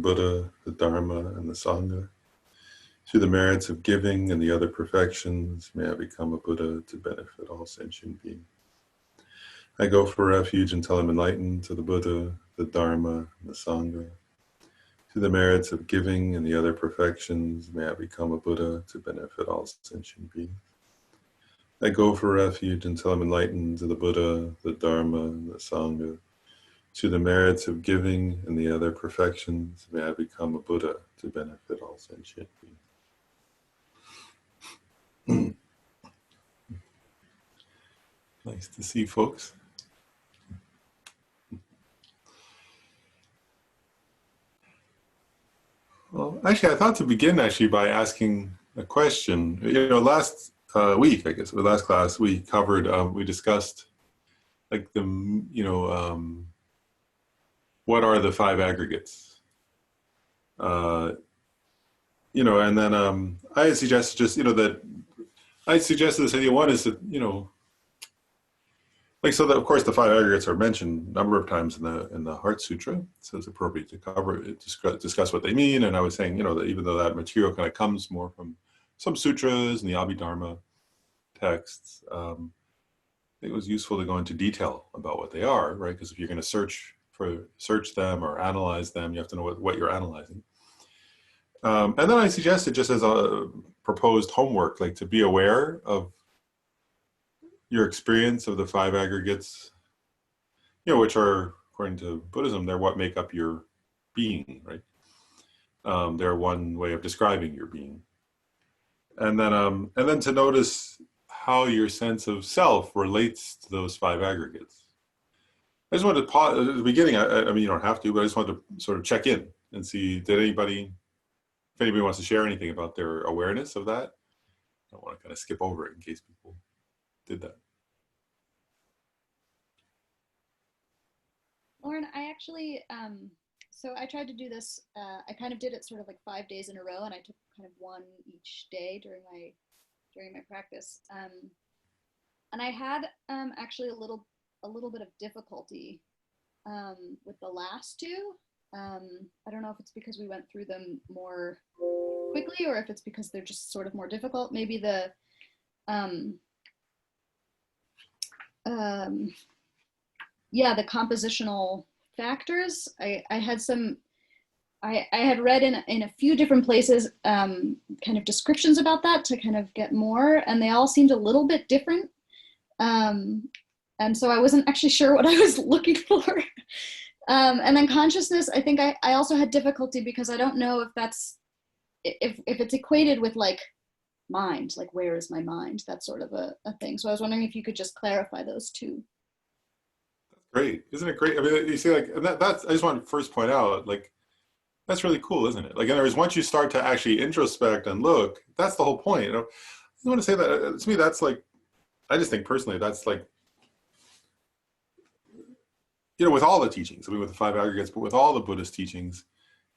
Buddha, the Dharma, and the Sangha. Through the merits of giving and the other perfections, may I become a Buddha to benefit all sentient beings. I go for refuge until I'm enlightened to the Buddha, the Dharma, and the Sangha. Through the merits of giving and the other perfections, may I become a Buddha to benefit all sentient beings. I go for refuge until I'm enlightened to the Buddha, the Dharma, and the Sangha. Through the merits of giving and the other perfections, may I become a Buddha to benefit all sentient beings. Nice to see folks. Well, actually, I thought to begin by asking a question. Last week, I guess, or last class, we covered, we discussed like the, what are the five aggregates? And then I had suggested just, that I suggested this idea. One is that, so that of course the five aggregates are mentioned a number of times in the Heart Sutra, so it's appropriate to cover it, discuss what they mean. And I was saying, that even though that material kind of comes more from some sutras and the Abhidharma texts, it was useful to go into detail about what they are, right? Because if you're going to search them or analyze them, you have to know what you're analyzing. And then I suggested, just as a proposed homework, like to be aware of your experience of the five aggregates, which are, according to Buddhism, they're what make up your being, right? They're one way of describing your being. And then to notice how your sense of self relates to those five aggregates. I just wanted to pause at the beginning. I mean, you don't have to, but I just wanted to sort of check in and see, if anybody wants to share anything about their awareness of that. I don't want to kind of skip over it in case people did that. Lauren, I actually, so I tried to do this, I kind of did it sort of like 5 days in a row, and I took kind of one each day during my practice. And I had actually a little bit of difficulty with the last two. I don't know if it's because we went through them more quickly or if it's because they're just sort of more difficult. Maybe the the compositional factors. I had read in a few different places kind of descriptions about that to kind of get more, and they all seemed a little bit different. And so I wasn't actually sure what I was looking for. And then consciousness, I think I also had difficulty because I don't know if that's, if it's equated with like mind, like where is my mind, that sort of a thing. So I was wondering if you could just clarify those two. That's great. Isn't it great? I mean, you see, like, and that's, I just want to first point out, like, that's really cool, isn't it? Like, in other words, once you start to actually introspect and look, that's the whole point. I want to say that, to me, that's like, I just think personally, that's like, with all the teachings, I mean, with the five aggregates, but with all the Buddhist teachings,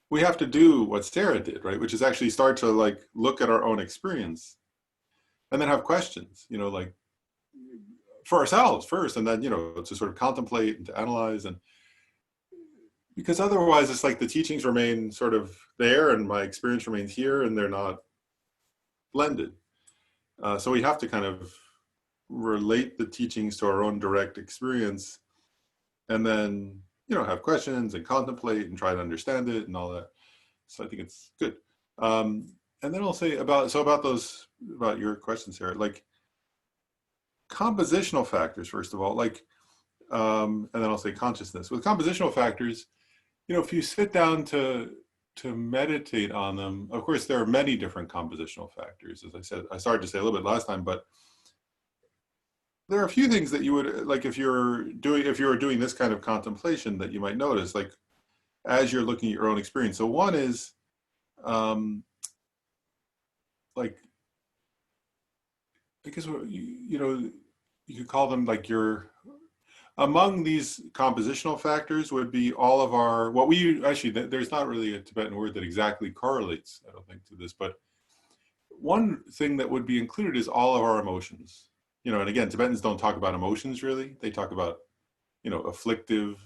we have to do what Sarah did, right? Which is actually start to like look at our own experience and then have questions, like for ourselves first, and then, to sort of contemplate and to analyze. And because otherwise it's like the teachings remain sort of there and my experience remains here and they're not blended. So we have to kind of relate the teachings to our own direct experience, and then, have questions and contemplate and try to understand it and all that. So I think it's good. And then I'll say about your questions here, like compositional factors, first of all, like, and then I'll say consciousness. With compositional factors, if you sit down to meditate on them, of course, there are many different compositional factors. As I said, I started to say a little bit last time, but there are a few things that you would, like, if you were doing this kind of contemplation, that you might notice, like, as you're looking at your own experience. So one is, like, because, you could call them like among these compositional factors would be all of our, there's not really a Tibetan word that exactly correlates, I don't think, to this, but one thing that would be included is all of our emotions. And again, Tibetans don't talk about emotions really. They talk about, afflictive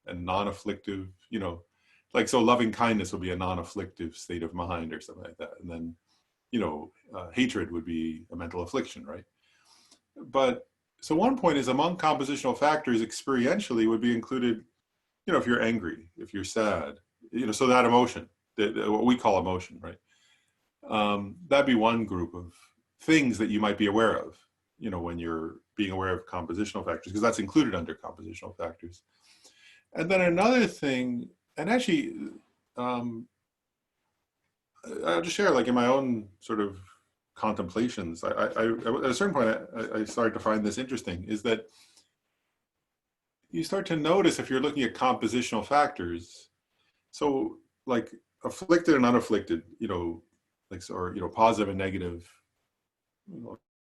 and non-afflictive, like, so loving kindness would be a non-afflictive state of mind or something like that. And then, hatred would be a mental affliction, right? But so one point is among compositional factors experientially would be included, if you're angry, if you're sad, so that emotion, what we call emotion, right? That'd be one group of things that you might be aware of, when you're being aware of compositional factors, because that's included under compositional factors. And then another thing, and actually, I'll just share, like in my own sort of contemplations, I at a certain point, I started to find this interesting, is that you start to notice if you're looking at compositional factors, so like afflicted and unafflicted, like, or, positive and negative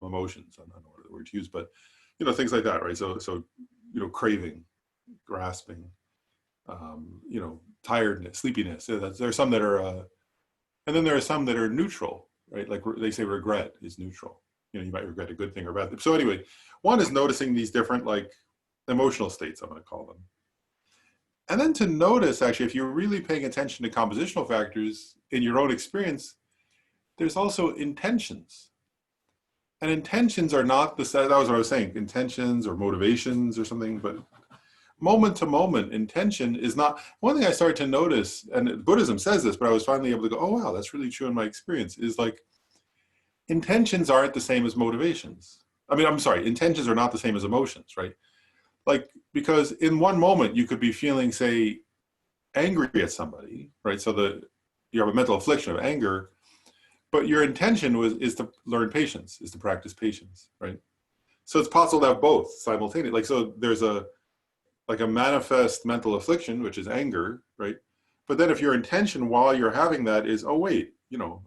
emotions, I don't know what the word to use, but, things like that, right? So, craving, grasping, tiredness, sleepiness. There's some that are, and then there are some that are neutral, right? Like they say regret is neutral. You might regret a good thing or a bad thing. So anyway, one is noticing these different, like, emotional states, I'm going to call them. And then to notice, actually, if you're really paying attention to compositional factors in your own experience, there's also intentions. And intentions are not the same, that was what I was saying, intentions or motivations or something, but moment to moment intention is not, one thing I started to notice, and Buddhism says this, but I was finally able to go, oh wow, that's really true in my experience, is like, intentions aren't the same as motivations. I mean, I'm sorry, intentions are not the same as emotions, right? Like, because in one moment you could be feeling, say, angry at somebody, right? So you have a mental affliction of anger, but your intention is to learn patience, is to practice patience, right? So it's possible to have both simultaneously. Like, so there's a manifest mental affliction, which is anger, right? But then if your intention while you're having that is, oh wait,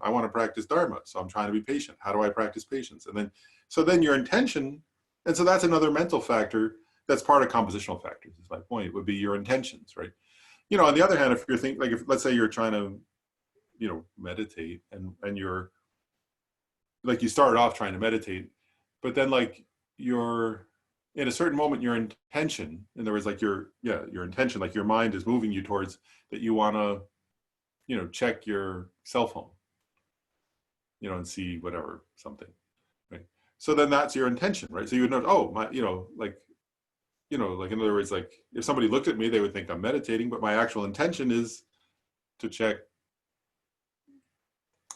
I want to practice Dharma, so I'm trying to be patient. How do I practice patience? And then, so then your intention, and so that's another mental factor that's part of compositional factors, is my point, would be your intentions, right? On the other hand, if you're thinking, like, if let's say you're trying to, meditate, and you're, like, you started off trying to meditate, but then, like, you're, in a certain moment, your intention, in other words, like your intention, like your mind is moving you towards that you want to, check your cell phone, and see whatever, something, right? So then that's your intention, right? So you would know, oh, my, like, like, in other words, like, if somebody looked at me, they would think I'm meditating, but my actual intention is to check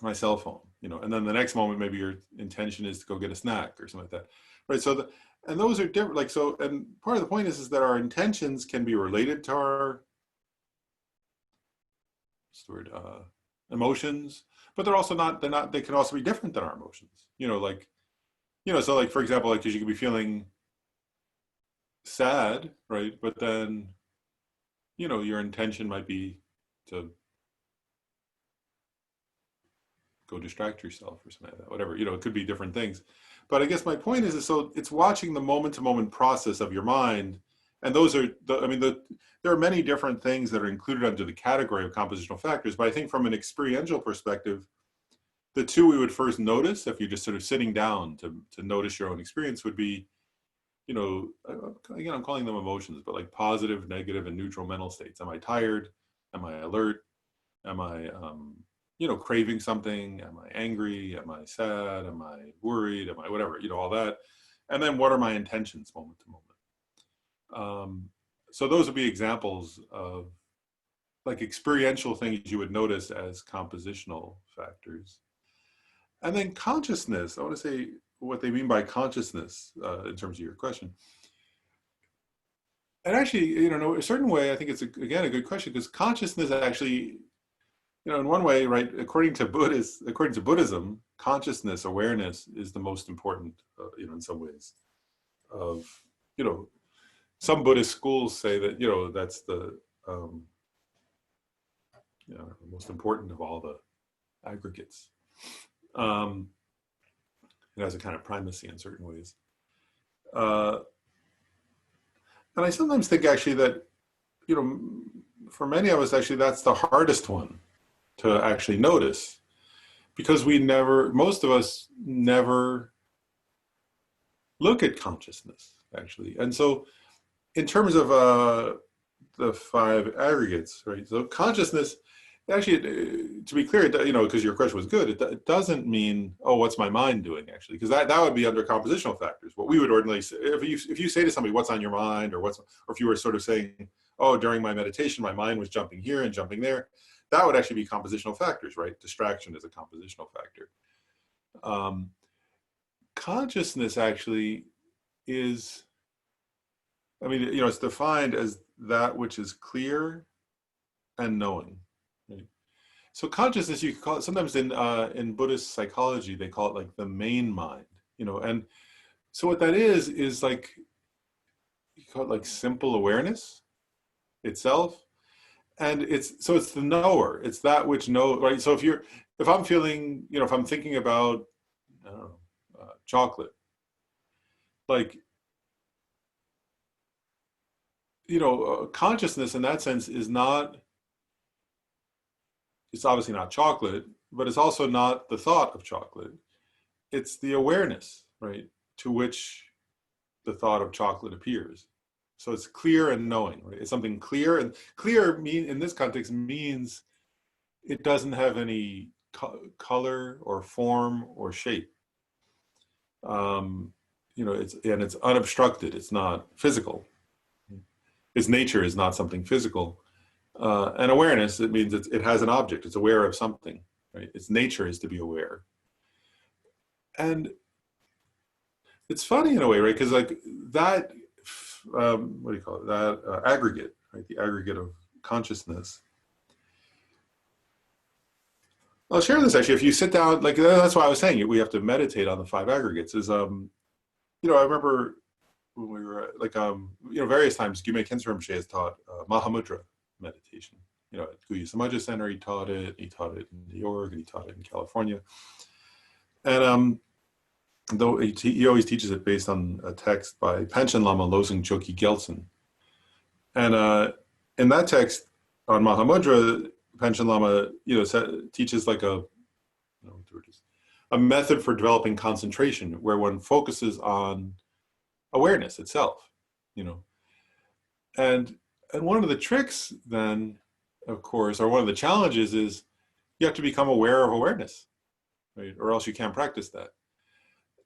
my cell phone, and then the next moment, maybe your intention is to go get a snack or something like that, right? So and those are different, like, so, and part of the point is that our intentions can be related to our, what's the word, emotions, but they're also not, they can also be different than our emotions, like, so, like, for example, like, because you could be feeling sad, right? But then, your intention might be to go distract yourself or something like that, whatever, it could be different things. But I guess my point is so it's watching the moment-to-moment process of your mind. And those are, there are many different things that are included under the category of compositional factors. But I think from an experiential perspective, the two we would first notice, if you're just sort of sitting down to notice your own experience, would be, again, I'm calling them emotions, but like positive, negative, and neutral mental states. Am I tired? Am I alert? Am I, craving something? Am I angry? Am I sad? Am I worried? Am I whatever, all that. And then what are my intentions moment to moment? So those would be examples of, like, experiential things you would notice as compositional factors. And then consciousness, I want to say what they mean by consciousness in terms of your question. And actually, in a certain way, I think it's, again, a good question, because consciousness actually, in one way, right, according to Buddhism, consciousness, awareness is the most important, in some ways. Of, some Buddhist schools say that, that's the, most important of all the aggregates. It has a kind of primacy in certain ways. And I sometimes think, actually, that, for many of us, actually, that's the hardest one to actually notice, because most of us never look at consciousness, actually. And so in terms of the five aggregates, right? So consciousness, actually, to be clear, you know, because your question was good, it doesn't mean, oh, what's my mind doing, actually, because that would be under compositional factors. What we would ordinarily say, if you say to somebody, what's on your mind, or if you were sort of saying, oh, during my meditation, my mind was jumping here and jumping there, that would actually be compositional factors, right? Distraction is a compositional factor. Consciousness actually is, I mean, you know, it's defined as that which is clear and knowing. Right? So consciousness, you could call it, sometimes in Buddhist psychology, they call it like the main mind, you know. And so what that is like, you call it like simple awareness itself. And it's the knower. It's that which know, right? So if I'm feeling, you know, if I'm thinking about, I don't know, chocolate, like, you know, consciousness in that sense is not, it's obviously not chocolate, but it's also not the thought of chocolate. It's the awareness, right, to which the thought of chocolate appears. So it's clear and knowing, right? It's something clear, and clear in this context means it doesn't have any color or form or shape. You know, it's unobstructed. It's not physical. Its nature is not something physical. And awareness, it means it has an object. It's aware of something, right? Its nature is to be aware. And it's funny in a way, right? Because like that, what do you call it? That aggregate, right? The aggregate of consciousness. I'll share this actually. If you sit down, like that's why I was saying we have to meditate on the five aggregates. Is you know, I remember when we were like you know, various times Gyume Khyentse Rinpoche has taught Mahamudra meditation. You know, at Guya Samaja Center he taught it in New York, and he taught it in California. And though he always teaches it based on a text by Panchen Lama Losung Choki Gyaltsen. And in that text on Mahamudra, Panchen Lama, you know, teaches like a method for developing concentration where one focuses on awareness itself, you know. And one of the tricks then, of course, or one of the challenges is you have to become aware of awareness, right? Or else you can't practice that.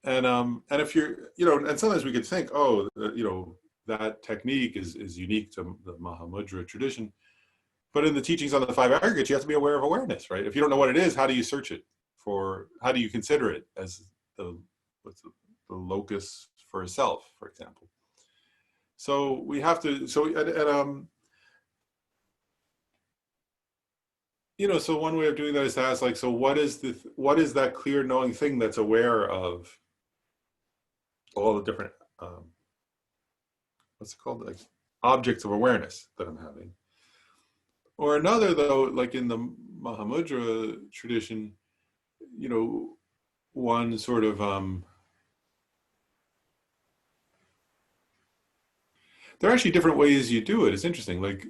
And if you're, you know, and sometimes we could think, oh, you know, that technique is unique to the Mahamudra tradition. But in the teachings on the five aggregates, you have to be aware of awareness, right? If you don't know what it is, how do you search it for? How do you consider it as the locus for a self, for example? So we have to. So you know, so one way of doing that is to ask, like, so what is that clear knowing thing that's aware of all the different what's it called, like objects of awareness that I'm having? Or another, though, like in the Mahamudra tradition, you know, one sort of there are actually different ways you do it. It's interesting, like,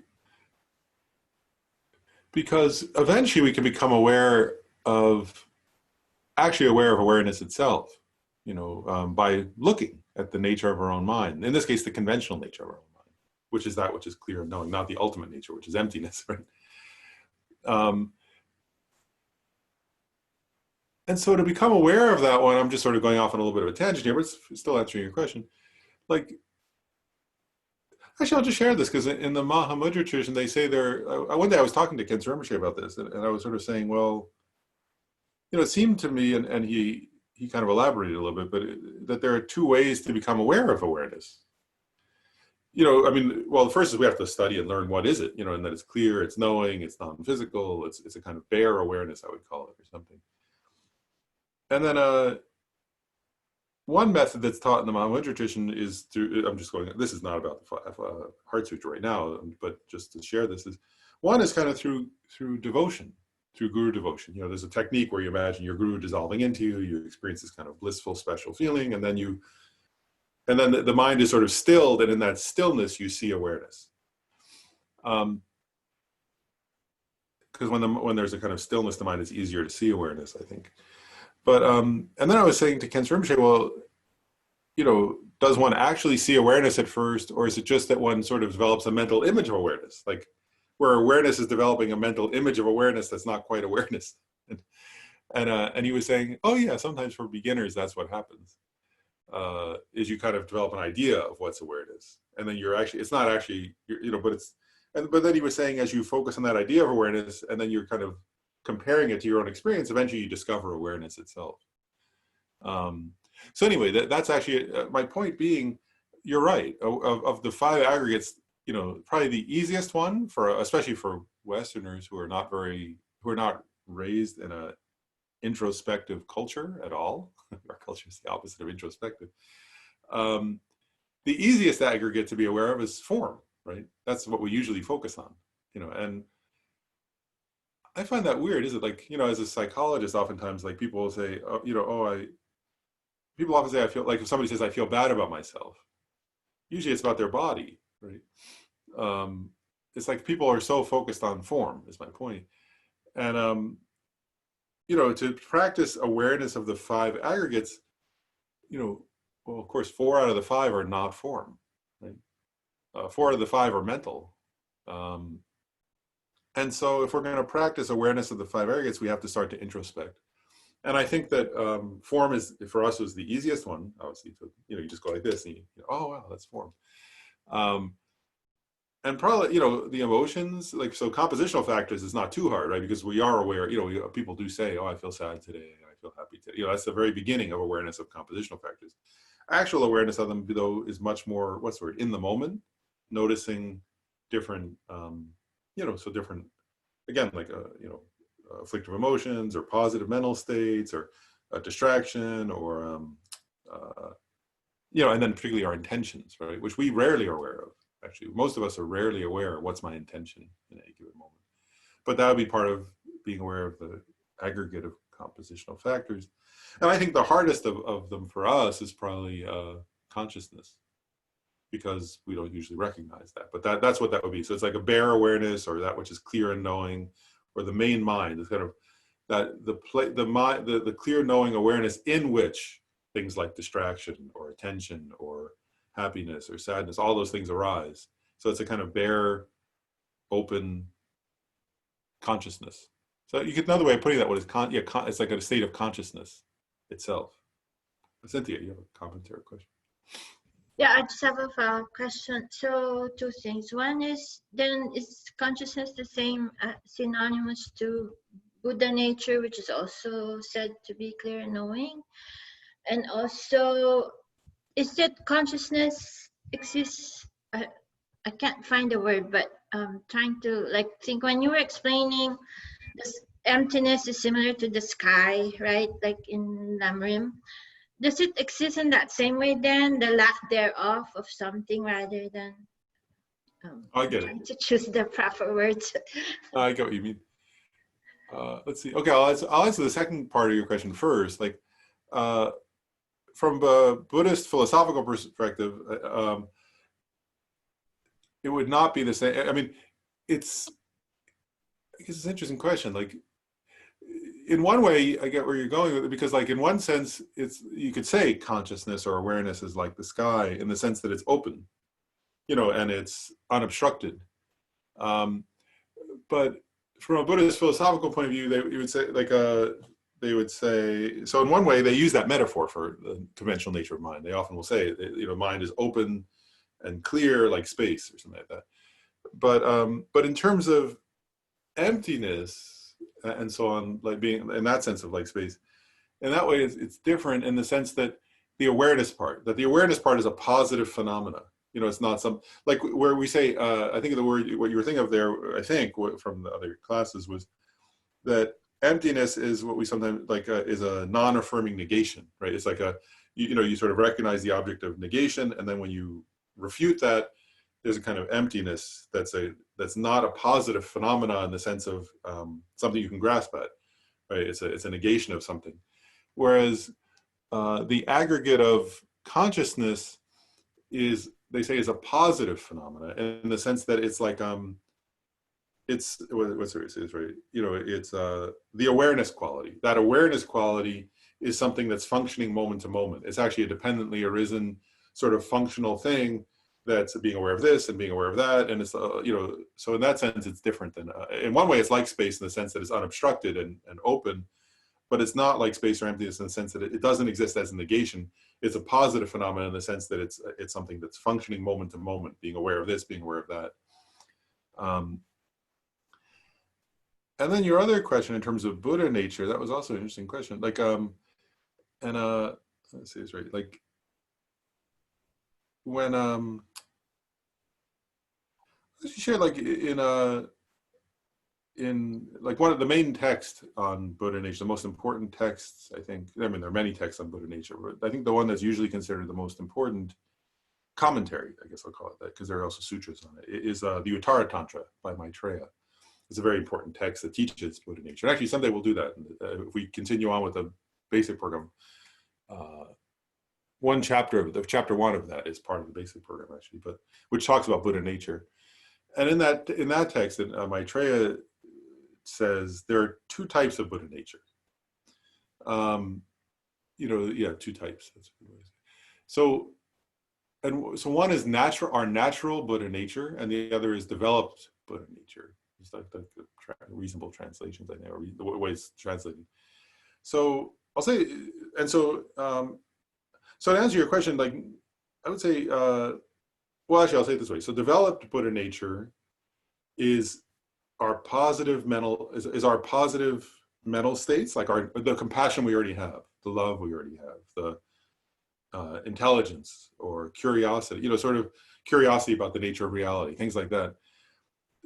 because eventually we can become aware of awareness itself, you know, by looking at the nature of our own mind. In this case, the conventional nature of our own mind, which is that which is clear and knowing, not the ultimate nature, which is emptiness, right? And so to become aware of that one, I'm just sort of going off on a little bit of a tangent here, but still answering your question. Like, actually, I'll just share this because in the Mahamudra tradition, they say one day I was talking to Khyentse Rinpoche about this, and I was sort of saying, well, you know, it seemed to me, and he kind of elaborated a little bit, but that there are two ways to become aware of awareness. You know, I mean, well, the first is we have to study and learn what is it, you know, and that it's clear, it's knowing, it's non-physical, it's a kind of bare awareness, I would call it, or something. And then one method that's taught in the Mahamudra tradition is through, I'm just going, this is not about the Heart Sutra right now, but just to share this, one is kind of through devotion, through guru devotion. You know, there's a technique where you imagine your guru dissolving into you, you experience this kind of blissful, special feeling, and then the mind is sort of stilled, and in that stillness, you see awareness. Because when there's a kind of stillness, the mind is easier to see awareness, I think. But and then I was saying to Khyentse Rinpoche, well, does one actually see awareness at first, or is it just that one sort of develops a mental image of awareness, like where awareness is developing a mental image of awareness that's not quite awareness? And he was saying, oh yeah, sometimes for beginners that's what happens. Is you kind of develop an idea of what's awareness, and then it's not actually, but then he was saying, as you focus on that idea of awareness, and then you're kind of comparing it to your own experience, eventually you discover awareness itself. So anyway, that's actually my point being, you're right. Of the 5 aggregates, probably the easiest one especially for Westerners who are not raised in a introspective culture at all. Our culture is the opposite of introspective. The easiest aggregate to be aware of is form, right? That's what we usually focus on, and I find that weird. Is it like, as a psychologist, oftentimes like people will say, people often say, I feel like, if somebody says, I feel bad about myself, usually it's about their body, right? It's like people are so focused on form, is my point. And, to practice awareness of the 5 aggregates, well, of course, 4 out of the 5 are not form, right? 4 out of the 5 are mental. And so if we're going to practice awareness of the 5 aggregates, we have to start to introspect. And I think that form is, for us, was the easiest one, obviously. You just go like this, and oh, wow, that's form. And probably, the emotions, so compositional factors is not too hard, right? Because we are aware, people do say, oh, I feel sad today, I feel happy today. That's the very beginning of awareness of compositional factors. Actual awareness of them, though, is much more, in the moment, noticing different, so different, again, like, afflictive emotions or positive mental states or a distraction or, and then particularly our intentions, right? Which we rarely are aware of. Actually, most of us are rarely aware of what's my intention in any given moment. But that would be part of being aware of the aggregate of compositional factors. And I think the hardest of them for us is probably consciousness, because we don't usually recognize that. But that's what that would be. So it's like a bare awareness, or that which is clear and knowing, or the main mind. It's kind of that the clear knowing awareness in which things like distraction or attention or happiness or sadness, all those things arise. So it's a kind of bare, open consciousness. So another way of putting that one is it's like a state of consciousness itself. Cynthia, you have a commentary question? Yeah, I just have a follow-up question. So 2 things. One is, then is consciousness the same, synonymous to Buddha nature, which is also said to be clear and knowing? And also, is that consciousness exists? I can't find the word, but trying to think, when you were explaining this emptiness is similar to the sky, right? Like in Lamrim. Does it exist in that same way then, the lack thereof of something, rather than I get trying it. to choose the proper words? I get what you mean. Let's see. Okay, I'll answer the second part of your question first. From a Buddhist philosophical perspective, it would not be the same. I mean, it's an interesting question. In one way, I get where you're going with it, because in one sense, you could say consciousness or awareness is like the sky, in the sense that it's open, and it's unobstructed. But from a Buddhist philosophical point of view, they would say, so in one way, they use that metaphor for the conventional nature of mind. They often will say, mind is open and clear like space or something like that. But in terms of emptiness and so on, being in that sense of space, in that way, it's different in the sense that the awareness part is a positive phenomena. It's not some, where we say, I think of the word, what you were thinking of there, I think from the other classes, was that emptiness is what we sometimes is a non-affirming negation, right? It's like you sort of recognize the object of negation, and then when you refute that, there's a kind of emptiness that's not a positive phenomena in the sense of something you can grasp at, right? It's a negation of something. Whereas the aggregate of consciousness is, they say, is a positive phenomena, in the sense that it's what's it is, right? It's the awareness quality. That awareness quality is something that's functioning moment to moment. It's actually a dependently arisen sort of functional thing that's being aware of this and being aware of that. And it's, so in that sense, it's different than, in one way, it's like space in the sense that it's unobstructed and open, but it's not like space or emptiness in the sense that it doesn't exist as a negation. It's a positive phenomenon in the sense that it's something that's functioning moment to moment, being aware of this, being aware of that. And then your other question in terms of Buddha nature, that was also an interesting question. Like, let's see this right. Like, when let's share, like, in like one of the main texts on Buddha nature, the most important texts, I think, I mean, there are many texts on Buddha nature, but I think the one that's usually considered the most important commentary, I guess I'll call it that, because there are also sutras on it, is the Uttara Tantra by Maitreya. It's a very important text that teaches Buddha nature. And actually, someday we'll do that. If we continue on with the basic program, one chapter, chapter 1 of that is part of the basic program, actually, but which talks about Buddha nature. And in that text, Maitreya says there are 2 types of Buddha nature. Two types. So one is our natural Buddha nature, and the other is developed Buddha nature. It's like the reasonable translations, I know, or the way it's translated. So I'll say, and so to answer your question, like, I would say, well, actually, I'll say it this way. So developed Buddha nature is our positive mental, is our positive mental states, like the compassion we already have, the love we already have, the intelligence or curiosity, sort of curiosity about the nature of reality, things like that.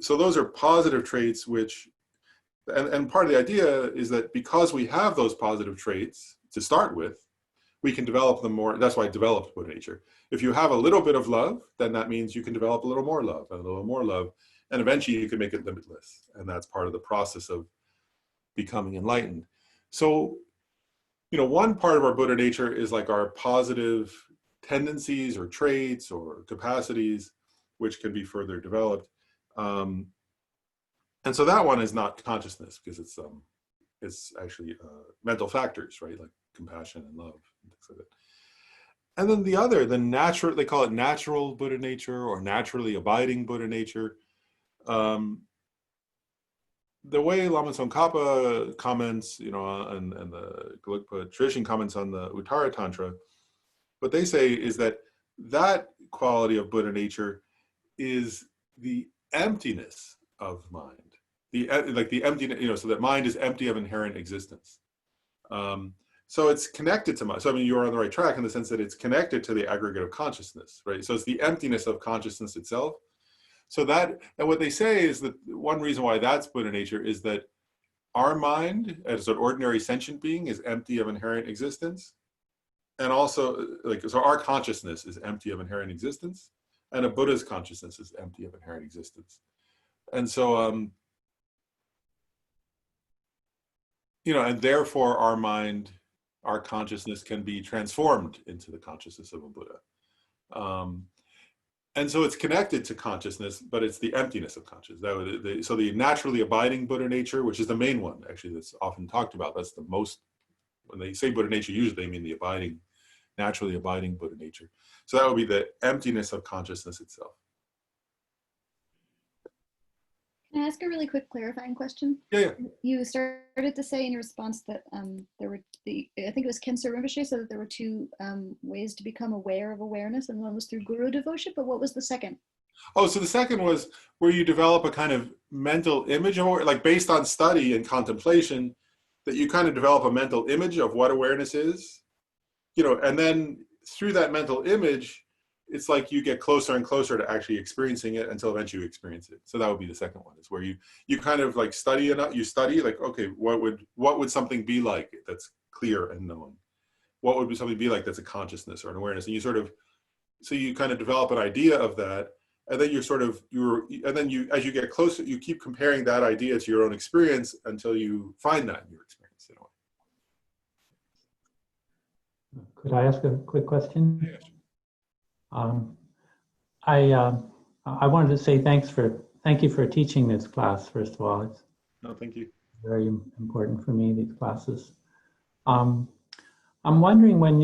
So those are positive traits which, and part of the idea is that because we have those positive traits to start with, we can develop them more. That's why I developed Buddha nature. If you have a little bit of love, then that means you can develop a little more love and a little more love. And eventually you can make it limitless. And that's part of the process of becoming enlightened. So, one part of our Buddha nature is like our positive tendencies or traits or capacities, which can be further developed. And so that one is not consciousness, because it's actually mental factors, right? Like compassion and love and things like that. And then the other, they call it natural Buddha nature or naturally abiding Buddha nature. The way Lama Tsongkhapa comments, and the Gelugpa tradition comments on the Uttara Tantra, what they say is that quality of Buddha nature is the emptiness of mind. The emptiness, so that mind is empty of inherent existence. So it's connected to mind. So I mean, you're on the right track in the sense that it's connected to the aggregate of consciousness, right? So it's the emptiness of consciousness itself. So and what they say is that one reason why that's Buddha nature is that our mind, as an ordinary sentient being, is empty of inherent existence. And also, so our consciousness is empty of inherent existence, and a Buddha's consciousness is empty of inherent existence. And so, and therefore our mind, our consciousness can be transformed into the consciousness of a Buddha. And so it's connected to consciousness, but it's the emptiness of consciousness. So the naturally abiding Buddha nature, which is the main one, actually, that's often talked about. That's the most, when they say Buddha nature, usually they mean the naturally abiding Buddha nature. So that would be the emptiness of consciousness itself. Can I ask a really quick clarifying question? Yeah. You started to say in your response that there were I think it was Khyentse Rinpoche said that there were 2 ways to become aware of awareness, and one was through guru devotion, but what was the second? Oh, so the second was where you develop a kind of mental image, like based on study and contemplation, that you kind of develop a mental image of what awareness is, and then through that mental image, it's like you get closer and closer to actually experiencing it until eventually you experience it. So that would be the second one, is where you kind of like study enough, you study like, okay, what would something be like that's clear and known? What would something be like that's a consciousness or an awareness? And so you kind of develop an idea of that, and then as you get closer, you keep comparing that idea to your own experience until you find that in your experience, in a way. Could I ask a quick question? Yeah, sure. I wanted to say thank you for teaching this class, first of all. It's No, thank you. very important for me, these classes. I'm wondering when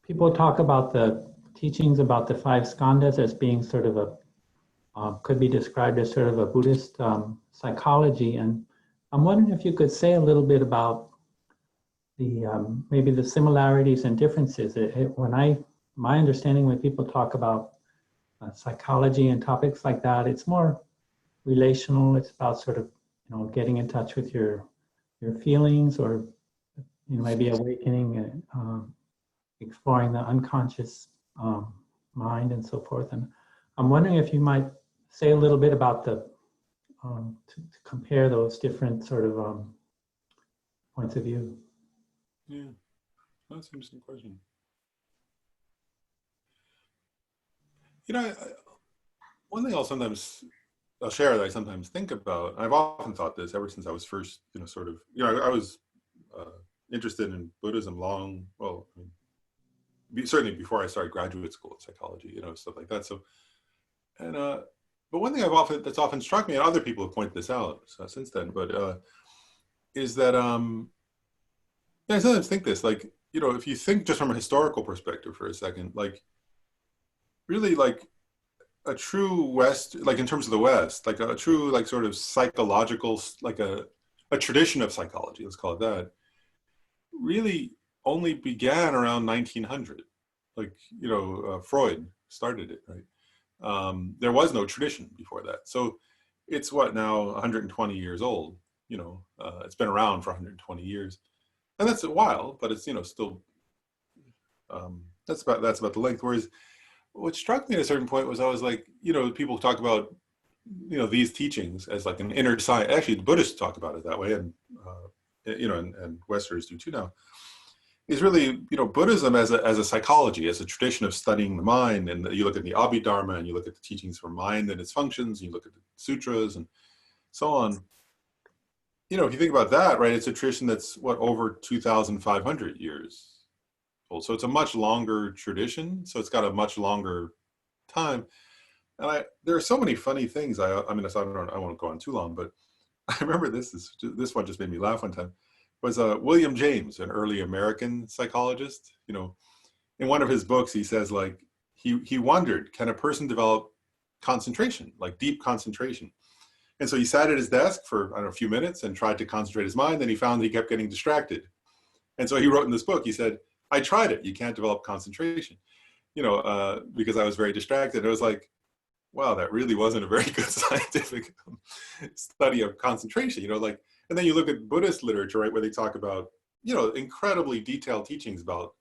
people talk about the teachings about the five skandhas as being sort of could be described as sort of a Buddhist psychology, and I'm wondering if you could say a little bit about the maybe the similarities and differences. My understanding when people talk about psychology and topics like that, it's more relational. It's about sort of getting in touch with your feelings, or maybe awakening and exploring the unconscious mind and so forth. And I'm wondering if you might say a little bit about the to compare those different sort of points of view. Yeah, that's an interesting question. One thing I'll share that I sometimes think about, I've often thought this ever since I was first, sort of, I was interested in Buddhism certainly before I started graduate school in psychology, stuff like that. So, but one thing that's often struck me, and other people have pointed this out since then, but is that, I sometimes think this, like, if you think just from a historical perspective for a second, like, really, like, a true West, like in terms of the West, like a true, like sort of psychological, like a tradition of psychology, let's call it that, really only began around 1900. Like, Freud started it, right? There was no tradition before that. So it's what, now 120 years old, it's been around for 120 years. And that's a while, but it's, still, that's about the length. Whereas what struck me at a certain point was I was like, people talk about, these teachings as like an inner science. Actually, the Buddhists talk about it that way, and and Westerners do too now. Is really, Buddhism as a psychology, as a tradition of studying the mind. And you look at the Abhidharma, and you look at the teachings for mind and its functions, and you look at the sutras and so on. If you think about that, right, it's a tradition that's over 2,500 years old. So it's a much longer tradition. So it's got a much longer time. And there are so many funny things. I won't go on too long, but I remember this one just made me laugh one time. Was William James, an early American psychologist. In one of his books, he says, like, he wondered, can a person develop concentration, like deep concentration? And so he sat at his desk for, a few minutes and tried to concentrate his mind. Then he found that he kept getting distracted. And so he wrote in this book, he said, I tried it. You can't develop concentration, because I was very distracted. It was like, wow, that really wasn't a very good scientific study of concentration, and then you look at Buddhist literature, right, where they talk about, incredibly detailed teachings about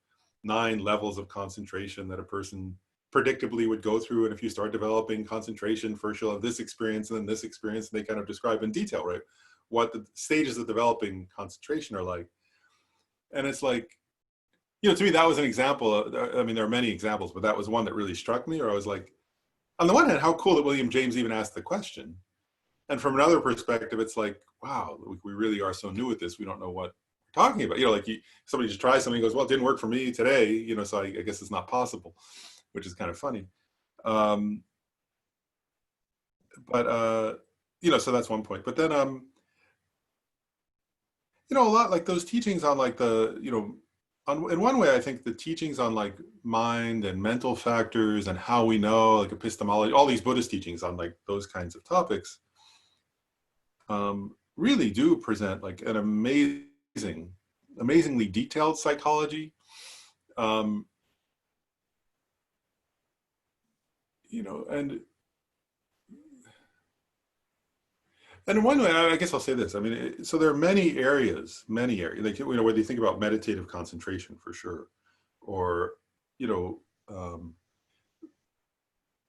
9 levels of concentration that a person predictably would go through. And if you start developing concentration, first you'll have this experience and then this experience, and they kind of describe in detail, right, what the stages of developing concentration are like. And it's like, to me, that was an example. There are many examples, but that was one that really struck me, or I was like, on the one hand, how cool that William James even asked the question. And from another perspective, it's like, wow, we really are so new at this. We don't know what we're talking about. Somebody just tries something and goes, well, it didn't work for me today, so I guess it's not possible, which is kind of funny. So that's one point. But then, a lot like those teachings on like the, in one way, I think the teachings on like mind and mental factors and how we know, like epistemology, all these Buddhist teachings on like those kinds of topics, really do present like an amazingly detailed psychology. And in one way, I guess I'll say this. So there are many areas, like, whether you think about meditative concentration for sure, or,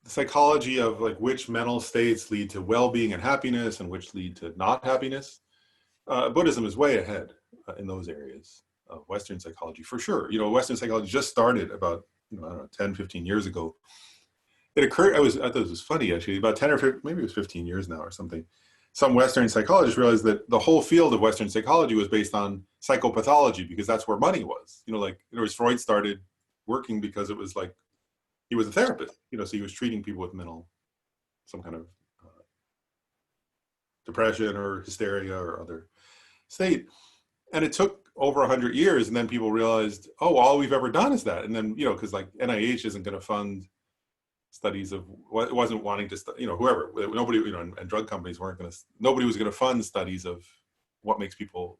the psychology of like which mental states lead to well-being and happiness and which lead to not happiness. Buddhism is way ahead in those areas of Western psychology for sure. Western psychology just started about, 10, 15 years ago. It occurred, I thought this was funny actually, about 10 or 15, maybe it was 15 years now or something. Some Western psychologists realized that the whole field of Western psychology was based on psychopathology because that's where money was. Freud started working because it was like, he was a therapist, so he was treating people with some kind of depression or hysteria or other state. And it took over 100 years, and then people realized, oh, all we've ever done is that. And then, because like NIH isn't going to fund studies of what wasn't wanting to, whoever, nobody, and drug companies weren't going to, nobody was going to fund studies of what makes people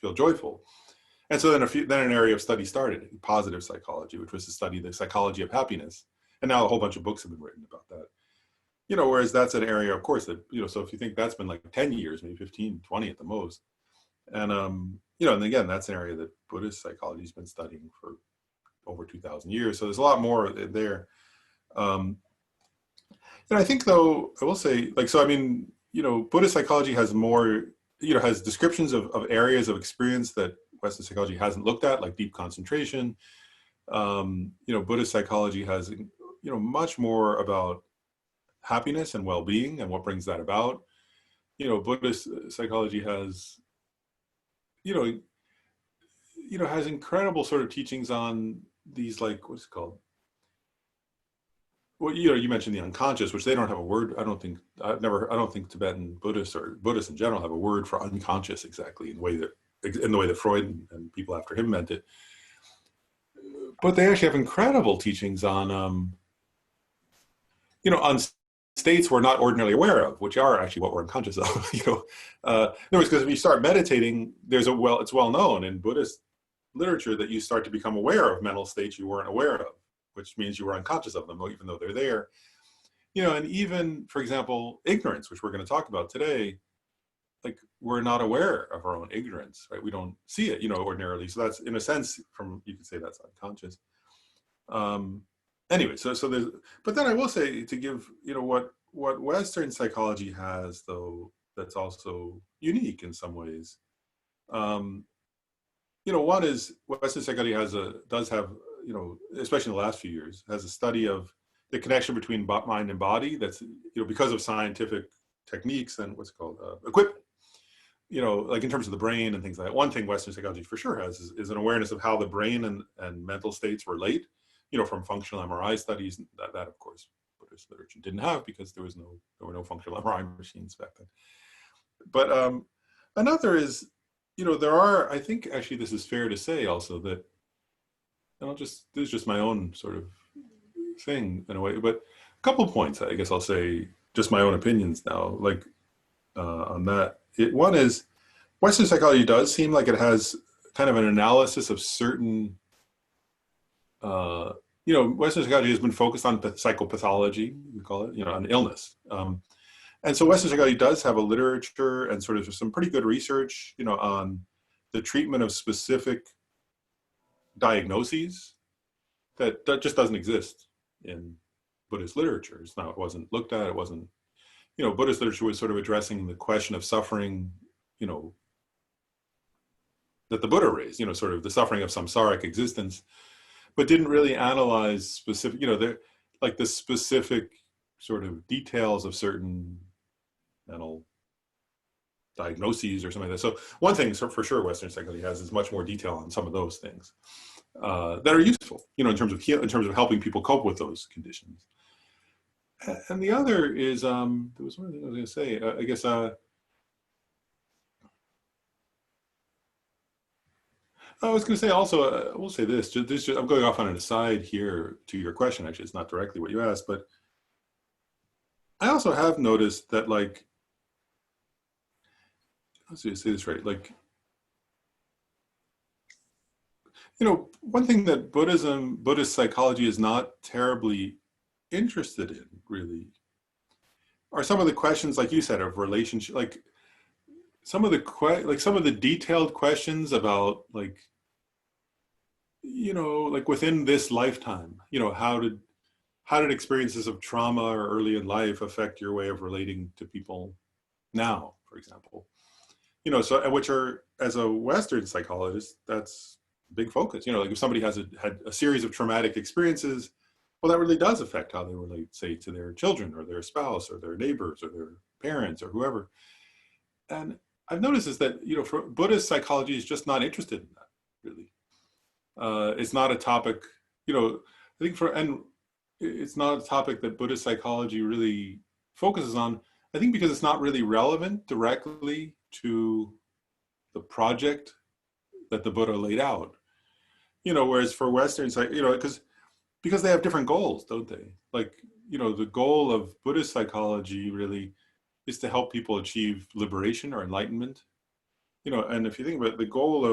feel joyful. And so then an area of study started, positive psychology, which was to study the psychology of happiness. And now a whole bunch of books have been written about that. Whereas that's an area, of course, that, so if you think that's been like 10 years, maybe 15, 20 at the most. And, and again, that's an area that Buddhist psychology has been studying for over 2,000 years. So there's a lot more there. And I think, though, I will say, like, so, I mean, Buddhist psychology has more, has descriptions of areas of experience that Western psychology hasn't looked at, like deep concentration. Buddhist psychology has, much more about happiness and well-being and what brings that about. Buddhist psychology has, has incredible sort of teachings on these, like, what's it called? Well, you mentioned the unconscious, which they don't have a word. I don't think Tibetan Buddhists or Buddhists in general have a word for unconscious exactly in the way that Freud and people after him meant it. But they actually have incredible teachings on, on states we're not ordinarily aware of, which are actually what we're unconscious of. In other words, because if you start meditating, it's well known in Buddhist literature that you start to become aware of mental states you weren't aware of, which means you were unconscious of them, even though they're there. And even, for example, ignorance, which we're going to talk about today, like, we're not aware of our own ignorance, right? We don't see it, ordinarily. So that's, in a sense, you could say that's unconscious. Anyway, so there's, but then I will say, to give, what Western psychology has, though, that's also unique in some ways. One is Western psychology does have, especially in the last few years, has a study of the connection between mind and body. That's, because of scientific techniques and what's called equipment. Like in terms of the brain and things like that. One thing Western psychology for sure has is an awareness of how the brain and mental states relate. From functional MRI studies, that of course Buddhist literature didn't have, because there were no functional MRI machines back then. But another is, there are, I think actually this is fair to say also that, and this is just my own sort of thing in a way, but a couple of points, I guess I'll say just my own opinions now, like on that. One is, Western psychology does seem like it has kind of an analysis of certain, Western psychology has been focused on psychopathology, we call it, on illness. And so Western psychology does have a literature and sort of some pretty good research, on the treatment of specific diagnoses that just doesn't exist in Buddhist literature. It wasn't looked at, it wasn't, Buddhist literature was sort of addressing the question of suffering, that the Buddha raised, sort of the suffering of samsaric existence, but didn't really analyze specific, like the specific sort of details of certain mental diagnoses or something like that. So one thing for sure Western psychology has is much more detail on some of those things that are useful, in terms of helping people cope with those conditions. And the other is, there was one thing I was going to say, I guess, I was going to say also, I will say this, I'm going off on an aside here to your question, actually, it's not directly what you asked, but I also have noticed that, like, let's see, say this right, like, one thing that Buddhist psychology is not terribly interested in, really, are some of the questions, like you said, of relationship, like some of the detailed questions about, like, like within this lifetime, how did experiences of trauma or early in life affect your way of relating to people now, for example, so, and which are, as a Western psychologist, that's a big focus, like if somebody had a series of traumatic experiences, well, that really does affect how they relate, say, to their children or their spouse or their neighbors or their parents or whoever. And I've noticed is that, for Buddhist psychology is just not interested in that, really. It's not a topic, I think it's not a topic that Buddhist psychology really focuses on, I think because it's not really relevant directly to the project that the Buddha laid out. You know, whereas for Western, you know, because they have different goals, don't they? Like, you know, the goal of Buddhist psychology really is to help people achieve liberation or enlightenment. You know, and if you think about it, the goal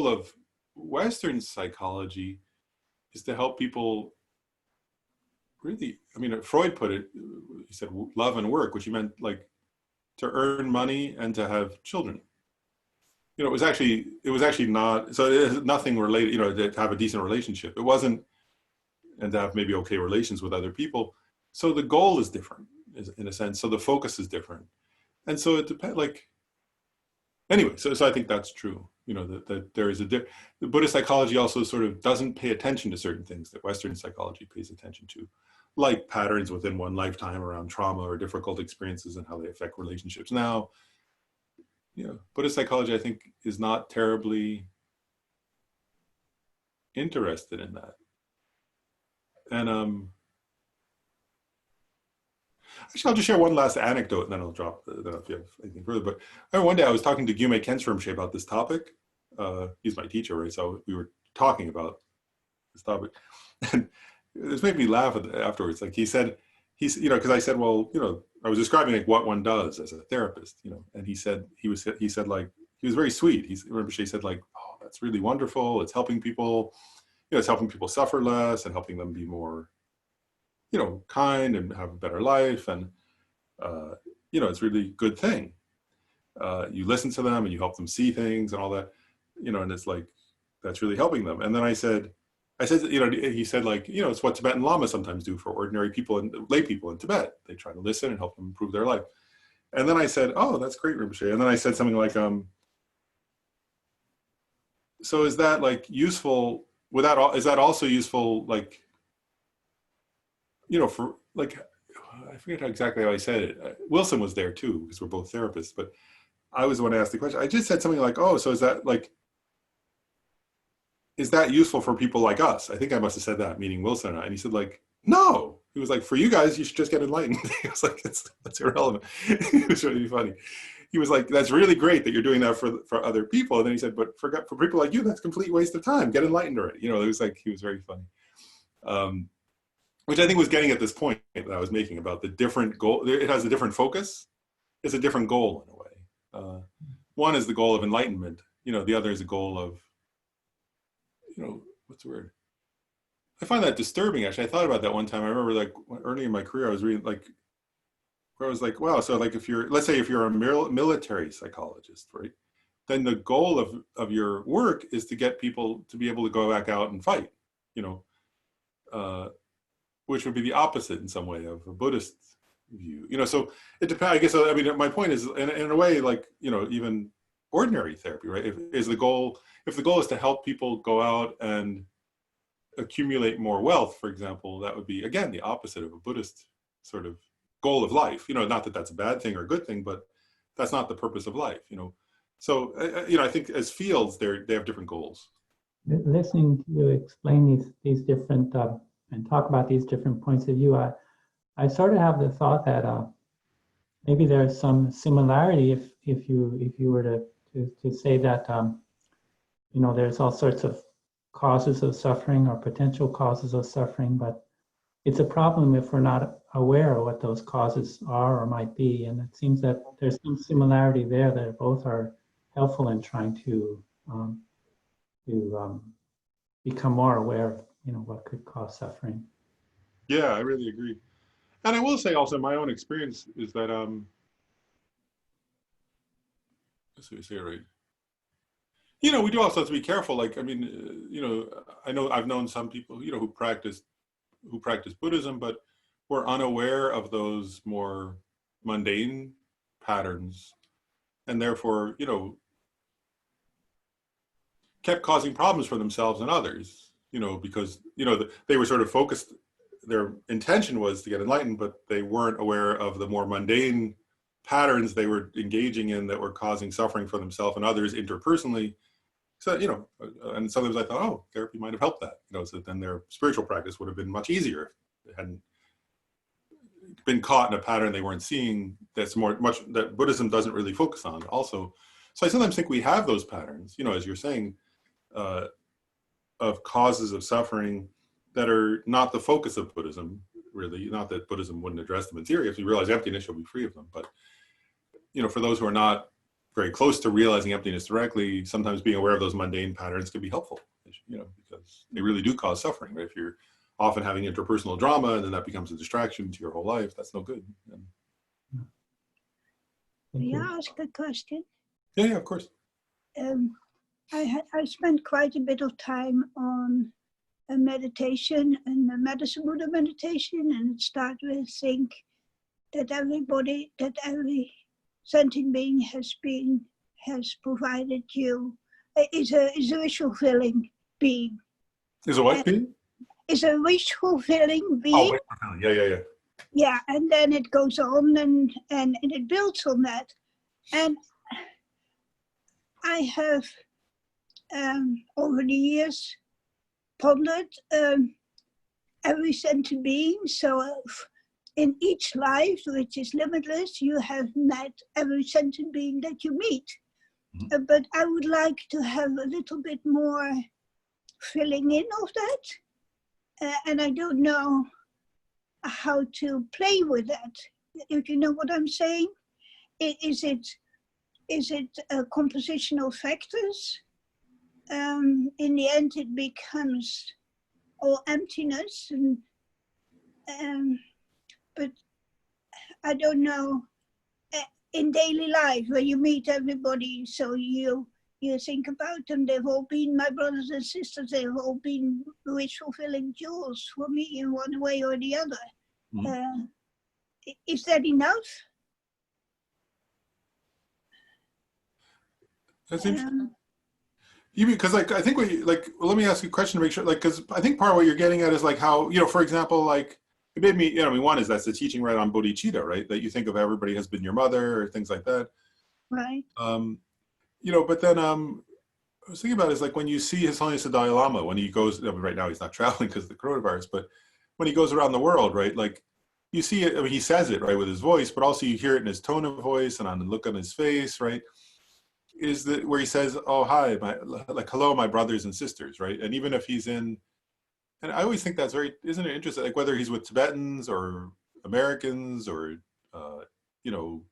of Western psychology is to help people really, I mean, Freud put it, he said love and work, which he meant like to earn money and to have children. You know, it was actually not, so it has nothing related, you know, to have a decent relationship. It wasn't, and to have maybe okay relations with other people. So the goal is different in a sense. So the focus is different. And so it depends, like, anyway, so I think that's true. You know, that there is the Buddhist psychology also sort of doesn't pay attention to certain things that Western psychology pays attention to, like patterns within one lifetime around trauma or difficult experiences and how they affect relationships now. You know, Buddhist psychology, I think, is not terribly interested in that. And actually, I'll just share one last anecdote, and then I'll drop. I don't know if you have anything further. But I remember one day I was talking to Gyume Khenpo Rinpoche about this topic. He's my teacher, right? So we were talking about this topic, and this made me laugh afterwards. Like he said, you know, because I said, well, you know, I was describing like what one does as a therapist, you know, and he said like he was very sweet. Rinpoche said like, oh, that's really wonderful. It's helping people. You know, it's helping people suffer less and helping them be more, you know, kind and have a better life. And, you know, it's really a good thing. You listen to them and you help them see things and all that, you know, and it's like, that's really helping them. And then I said, you know, he said like, you know, it's what Tibetan lamas sometimes do for ordinary people and lay people in Tibet. They try to listen and help them improve their life. And then I said, oh, that's great, Rinpoche. And then I said something like, so is that like useful? Is that also useful, like, you know, for like, I forget exactly how I said it. Wilson was there too, because we're both therapists, but I was the one to ask the question. I just said something like, oh, so is that useful for people like us? I think I must have said that, meaning Wilson and I. And he said like, no. He was like, for you guys, you should just get enlightened. He was like, that's irrelevant. It was really funny. He was like, that's really great that you're doing that for other people. And then he said, but for people like you, that's a complete waste of time. Get enlightened already. You know, it was like, he was very funny. Which I think was getting at this point that I was making about the different goal. It has a different focus. It's a different goal in a way. One is the goal of enlightenment. You know, the other is a goal of, you know, what's the word? I find that disturbing, actually. I thought about that one time. I remember like early in my career, I was reading like, where I was like, wow, so like let's say if you're a military psychologist, right? Then the goal of your work is to get people to be able to go back out and fight, you know, which would be the opposite in some way of a Buddhist view, you know. So it depends, I guess. I mean, my point is, in a way, like, you know, even ordinary therapy, right? If the goal is to help people go out and accumulate more wealth, for example, that would be, again, the opposite of a Buddhist sort of goal of life. You know, not that that's a bad thing or a good thing, but that's not the purpose of life, you know. So, you know, I think as fields, they have different goals. Listening to you explain these different and talk about these different points of view, I sort of have the thought that maybe there's some similarity if you were to say that you know, there's all sorts of causes of suffering or potential causes of suffering, but it's a problem if we're not aware of what those causes are or might be. And it seems that there's some similarity there that both are helpful in trying to become more aware of, you know, what could cause suffering. Yeah, I really agree. And I will say also, my own experience is that, let's see if I say it right. You know, we do also have to be careful. Like, I mean, you know, I've known some people, you know, who practice Buddhism, but were unaware of those more mundane patterns, and therefore, you know, kept causing problems for themselves and others, you know, because, you know, they were sort of focused, their intention was to get enlightened, but they weren't aware of the more mundane patterns they were engaging in that were causing suffering for themselves and others interpersonally. So, you know, and sometimes I thought, oh, therapy might have helped that, you know, so then their spiritual practice would have been much easier if they hadn't been caught in a pattern they weren't seeing that Buddhism doesn't really focus on also. So I sometimes think we have those patterns, you know, as you're saying, of causes of suffering that are not the focus of Buddhism, really. Not that Buddhism wouldn't address them in theory. If you realize emptiness, you'll be free of them. But, you know, for those who are not very close to realizing emptiness directly, sometimes being aware of those mundane patterns can be helpful, you know, because they really do cause suffering, right? If you're often having interpersonal drama and then that becomes a distraction to your whole life, that's no good. And, Thank May I you. ask a question? yeah, of course. I spent quite a bit of time on a meditation and a medicine Buddha meditation, and it started with think that every sentient being has provided you is a wish fulfilling being. Is a what being? Is a wish fulfilling being. Oh, wait, yeah. Yeah, and then it goes on and it builds on that. And I have over the years pondered every sentient being. So in each life, which is limitless, you have met every sentient being that you meet. Mm-hmm. But I would like to have a little bit more filling in of that. And I don't know how to play with that. If you know what I'm saying, is it compositional factors? In the end, it becomes all emptiness, and but I don't know. In daily life, where you meet everybody, so you think about them. They've all been my brothers and sisters. They've all been wish fulfilling jewels for me in one way or the other. Mm-hmm. Is that enough? That's interesting. Because like I think let me ask you a question to make sure, like, because I think part of what you're getting at is like how, you know, for example, like it made me, you know, I mean, one is that's the teaching right on bodhicitta, right? That you think of everybody has been your mother or things like that. Right. You know, but then I was thinking about it is like when you see His Holiness the Dalai Lama, when he goes, I mean, right now he's not traveling because of the coronavirus, but when he goes around the world, right? Like you see it, I mean, he says it right with his voice, but also you hear it in his tone of voice and on the look on his face, right? Is that where he says, "Oh, hi, like hello, my brothers and sisters," right? And even if he's in, and I always think that's very, isn't it interesting? Like whether he's with Tibetans or Americans or you know,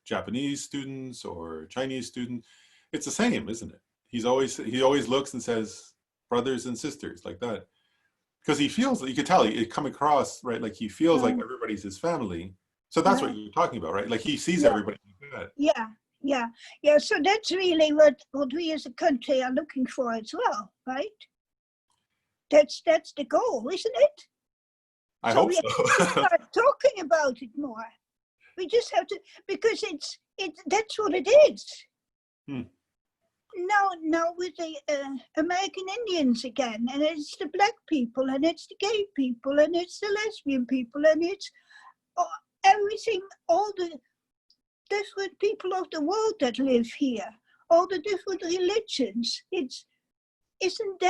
Japanese students or Chinese students, it's the same, isn't it? He always looks and says, "Brothers and sisters," like that, because he feels, you could tell it come across, right? Like he feels like everybody's his family. So that's what you're talking about, right? Like he sees everybody like that. Yeah. So that's really what we as a country are looking for as well, right? That's the goal, isn't it? I So hope we so. have to start talking about it more. We just have to, because that's what it is. Now with the American Indians again, and it's the black people, and it's the gay people, and it's the lesbian people, and it's everything, all the different people of the world that live here, all the different religions. Wouldn't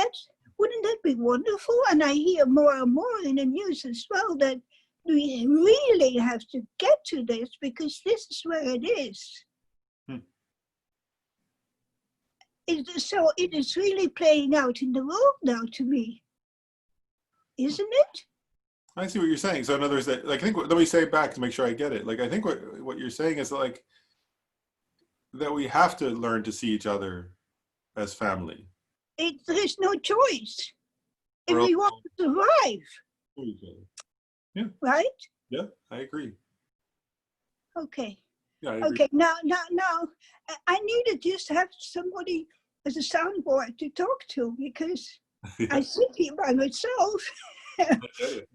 that be wonderful? And I hear more and more in the news as well that we really have to get to this, because this is where it is. So it is really playing out in the world now to me, isn't it? I see what you're saying. So in other words, that, like, I think, let me say it back to make sure I get it. Like, I think what you're saying is like that we have to learn to see each other as family. There is no choice if we want to survive. Yeah. Right? Yeah, I agree. Okay. Yeah, I agree. Okay. Now, I needed just to have somebody as a soundboard to talk to, because I sit here by myself.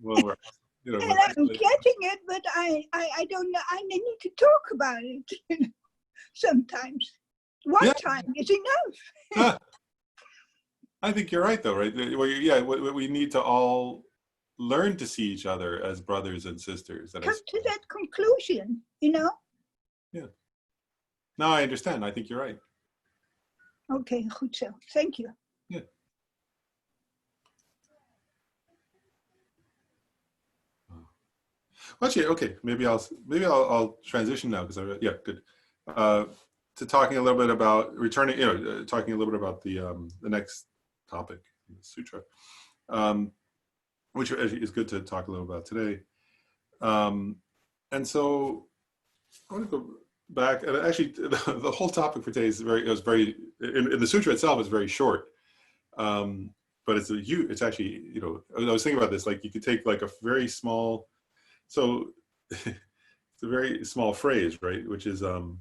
Well, you know, and I'm getting it, but I don't know. I need to talk about it sometimes. One time is enough. I think you're right, though, right? Well, we need to all learn to see each other as brothers and sisters. And come to that conclusion, you know? Yeah. No, I understand. I think you're right. Okay, good so. Thank you. Yeah. Actually, okay. Maybe I'll transition now because good. to talking a little bit about returning, talking a little bit about the next topic, the sutra, which is good to talk a little about today. And so I want to go back, and actually the whole topic for today is very, in the sutra itself is very short. But it's actually, I was thinking about this, like you could take like a very small, so it's a very small phrase, right? Which is, actually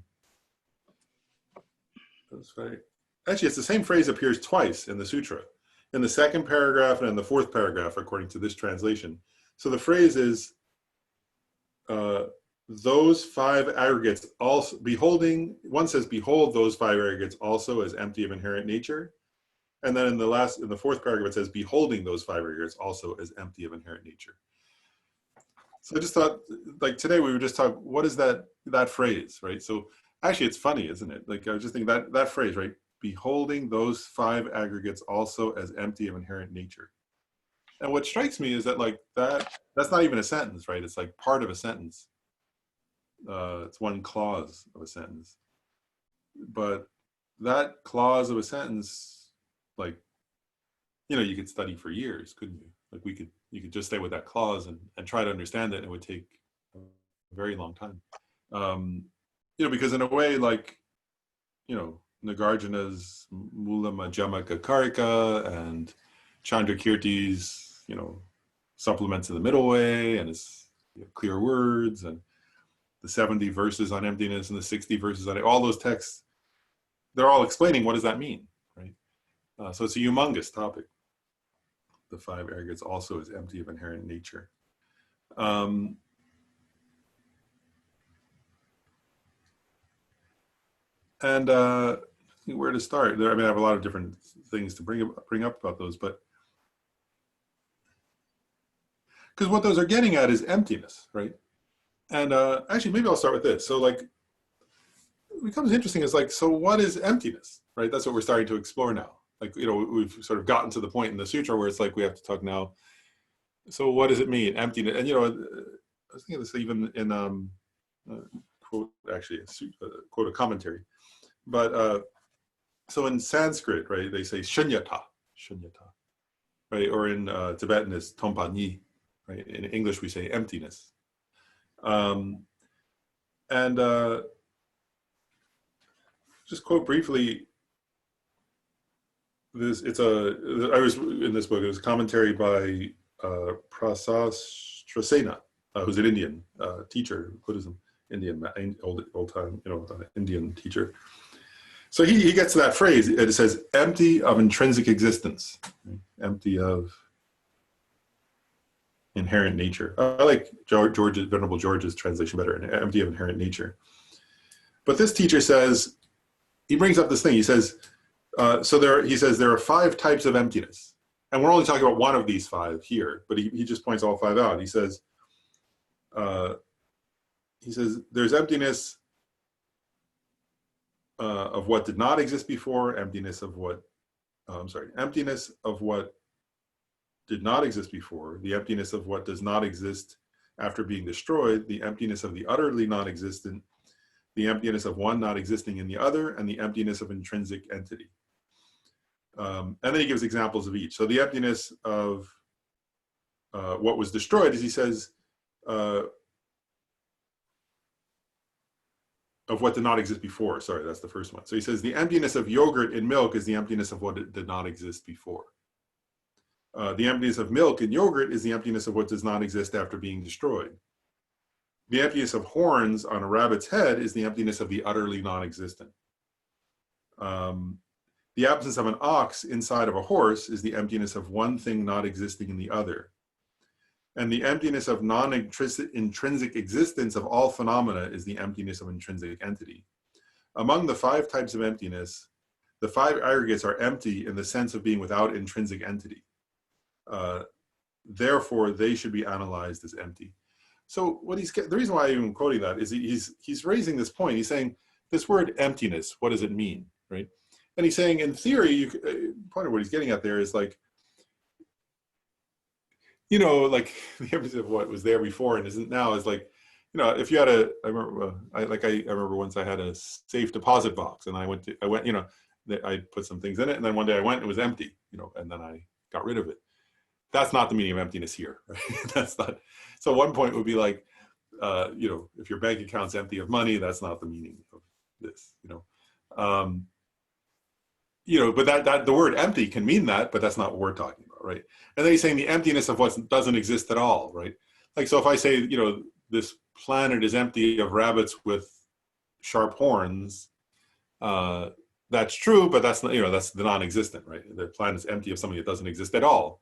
it's the same phrase appears twice in the sutra, in the second paragraph and in the fourth paragraph, according to this translation. So the phrase is, those five aggregates also, beholding, one says, behold those five aggregates also as empty of inherent nature. And then in the fourth paragraph, it says, beholding those five aggregates also as empty of inherent nature. So I just thought, like today we were just talking, what is that phrase, right? So actually it's funny, isn't it? Like I was just thinking that phrase, right? Beholding those five aggregates also as empty of inherent nature. And what strikes me is that like that's not even a sentence, right? It's like part of a sentence. It's one clause of a sentence. But that clause of a sentence, like, you could study for years, couldn't you? Like you could just stay with that clause and try to understand it, and it would take a very long time. Because in a way, like, Nagarjuna's Mula Majjhima Karika and Chandrakirti's, supplements in the middle way, and his clear words, and the 70 verses on emptiness and the 60 verses on it, all those texts, they're all explaining what does that mean, right? So it's a humongous topic. The five aggregates also is empty of inherent nature. And where to start? I have a lot of different things to bring up about those, but because what those are getting at is emptiness, right? And actually, maybe I'll start with this. So like, what becomes interesting is like, so what is emptiness, right? That's what we're starting to explore now. Like, we've sort of gotten to the point in the sutra where it's like, we have to talk now. So what does it mean, emptiness? And, I was thinking this even in, quote, actually, quote a commentary. But so in Sanskrit, right, they say shunyata, right? Or in Tibetan it's tompa ni, right? In English we say emptiness. Just quote briefly, I was in this book, it was a commentary by Prasastrasena, who's an Indian teacher, Buddhism, Indian, old time, Indian teacher. So he gets to that phrase, it says, empty of intrinsic existence, right? Empty of inherent nature. I like Venerable George's translation better, empty of inherent nature. But this teacher says, he brings up this thing, he says, he says there are five types of emptiness. And we're only talking about one of these five here, but he just points all five out. He says there's emptiness of what did not exist before, emptiness of what did not exist before, the emptiness of what does not exist after being destroyed, the emptiness of the utterly non-existent, the emptiness of one not existing in the other, and the emptiness of intrinsic entity. And then he gives examples of each. So the emptiness of what was destroyed, as he says, of what did not exist before. Sorry, that's the first one. So he says the emptiness of yogurt in milk is the emptiness of what did not exist before. The emptiness of milk in yogurt is the emptiness of what does not exist after being destroyed. The emptiness of horns on a rabbit's head is the emptiness of the utterly non-existent. The absence of an ox inside of a horse is the emptiness of one thing not existing in the other. And the emptiness of non-intrinsic existence of all phenomena is the emptiness of intrinsic entity. Among the five types of emptiness, the five aggregates are empty in the sense of being without intrinsic entity. Therefore, they should be analyzed as empty. So the reason why I'm even quoting that is he's raising this point. He's saying this word emptiness, what does it mean, right? And he's saying in theory, part of what he's getting at there is like, like the emptiness of what was there before and isn't now is like, you know, if you had I remember, I remember once I had a safe deposit box, and I went, you know, I put some things in it, and then one day I went, it was empty, you know, and then I got rid of it. That's not the meaning of emptiness here, right? That's not. So one point would be like, you know, if your bank account's empty of money, that's not the meaning of this, you know. You know, but that the word empty can mean that, but that's not what we're talking about, right? And then he's saying the emptiness of what doesn't exist at all, right? Like, so if I say, you know, this planet is empty of rabbits with sharp horns, that's true, but that's not, you know, that's the non-existent, right? The planet's empty of something that doesn't exist at all,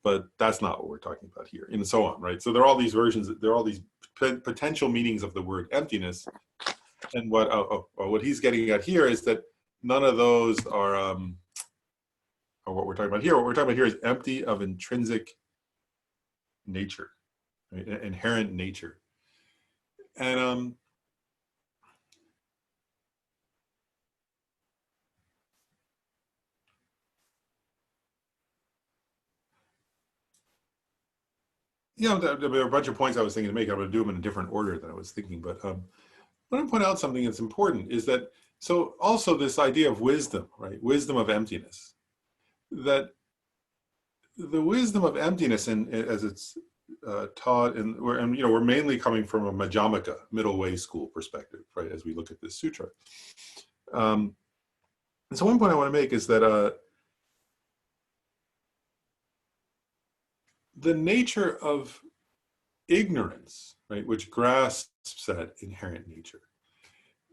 but that's not what we're talking about here, and so on, right? So there are all these versions, there are all these potential meanings of the word emptiness, and what he's getting at here is that none of those are what we're talking about here. What we're talking about here is empty of intrinsic nature, right? Inherent nature. And yeah, there are a bunch of points I was thinking to make. I'm going to do them in a different order than I was thinking, but I want to point out something that's important, is that, so also this idea of wisdom, right? Wisdom of emptiness, that the wisdom of emptiness, and as it's taught, and you know, we're mainly coming from a Madhyamaka, middle way school perspective, right? As we look at this sutra. And so one point I want to make is that the nature of ignorance, right, which grasps at inherent nature,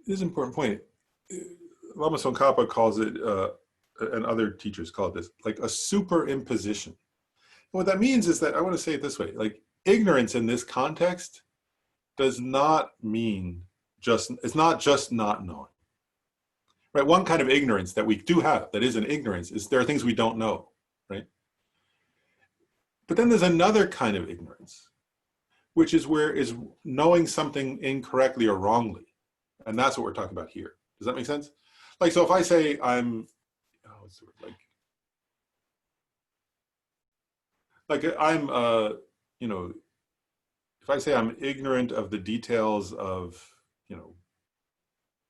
this is an important point. Lama Tsongkhapa calls it, and other teachers call it this, like a superimposition. And what that means is that, I want to say it this way, like ignorance in this context does not mean just, it's not just not knowing. Right? One kind of ignorance that we do have, that is an ignorance, is there are things we don't know, right? But then there's another kind of ignorance, which is where is knowing something incorrectly or wrongly. And that's what we're talking about here. Does that make sense? Like, so if I say I'm, what's the word, like I'm, you know, if I say I'm ignorant of the details of, you know,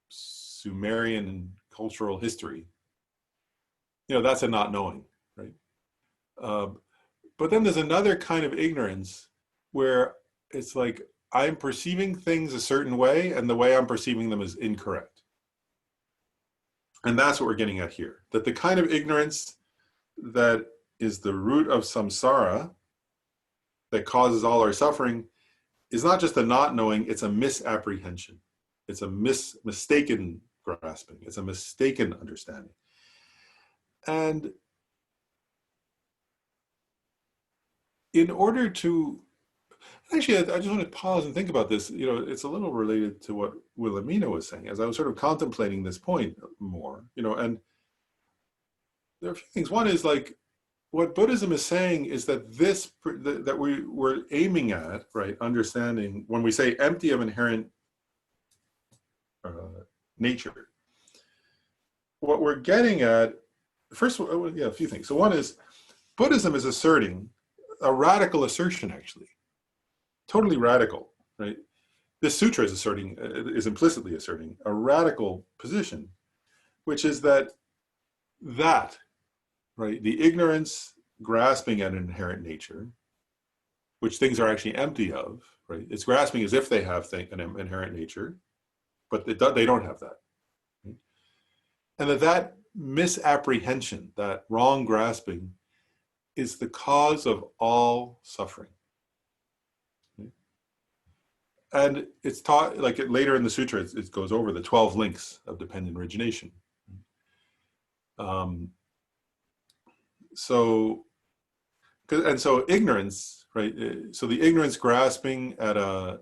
Sumerian cultural history, you know, that's a not knowing, right? But then there's another kind of ignorance where it's like I'm perceiving things a certain way, and the way I'm perceiving them is incorrect. And that's what we're getting at here, that the kind of ignorance that is the root of samsara, that causes all our suffering, is not just a not knowing, it's a misapprehension. It's a mistaken grasping. It's a mistaken understanding. And in order to, actually, I just want to pause and think about this. You know, it's a little related to what Wilhelmina was saying, as I was sort of contemplating this point more, you know, and there are a few things. One is like, what Buddhism is saying is that this, that we're aiming at, right, understanding, when we say empty of inherent nature, what we're getting at, first, yeah, a few things. So one is, Buddhism is asserting a radical assertion, actually, totally radical, right? This sutra is asserting, is implicitly asserting a radical position, which is that, right, the ignorance grasping at an inherent nature, which things are actually empty of, right? It's grasping as if they have an inherent nature, but they don't have that. Right? And that misapprehension, that wrong grasping, is the cause of all suffering. Right? And it's taught, like later in the sutra, it goes over the 12 links of dependent origination. So ignorance, right? So the ignorance grasping at a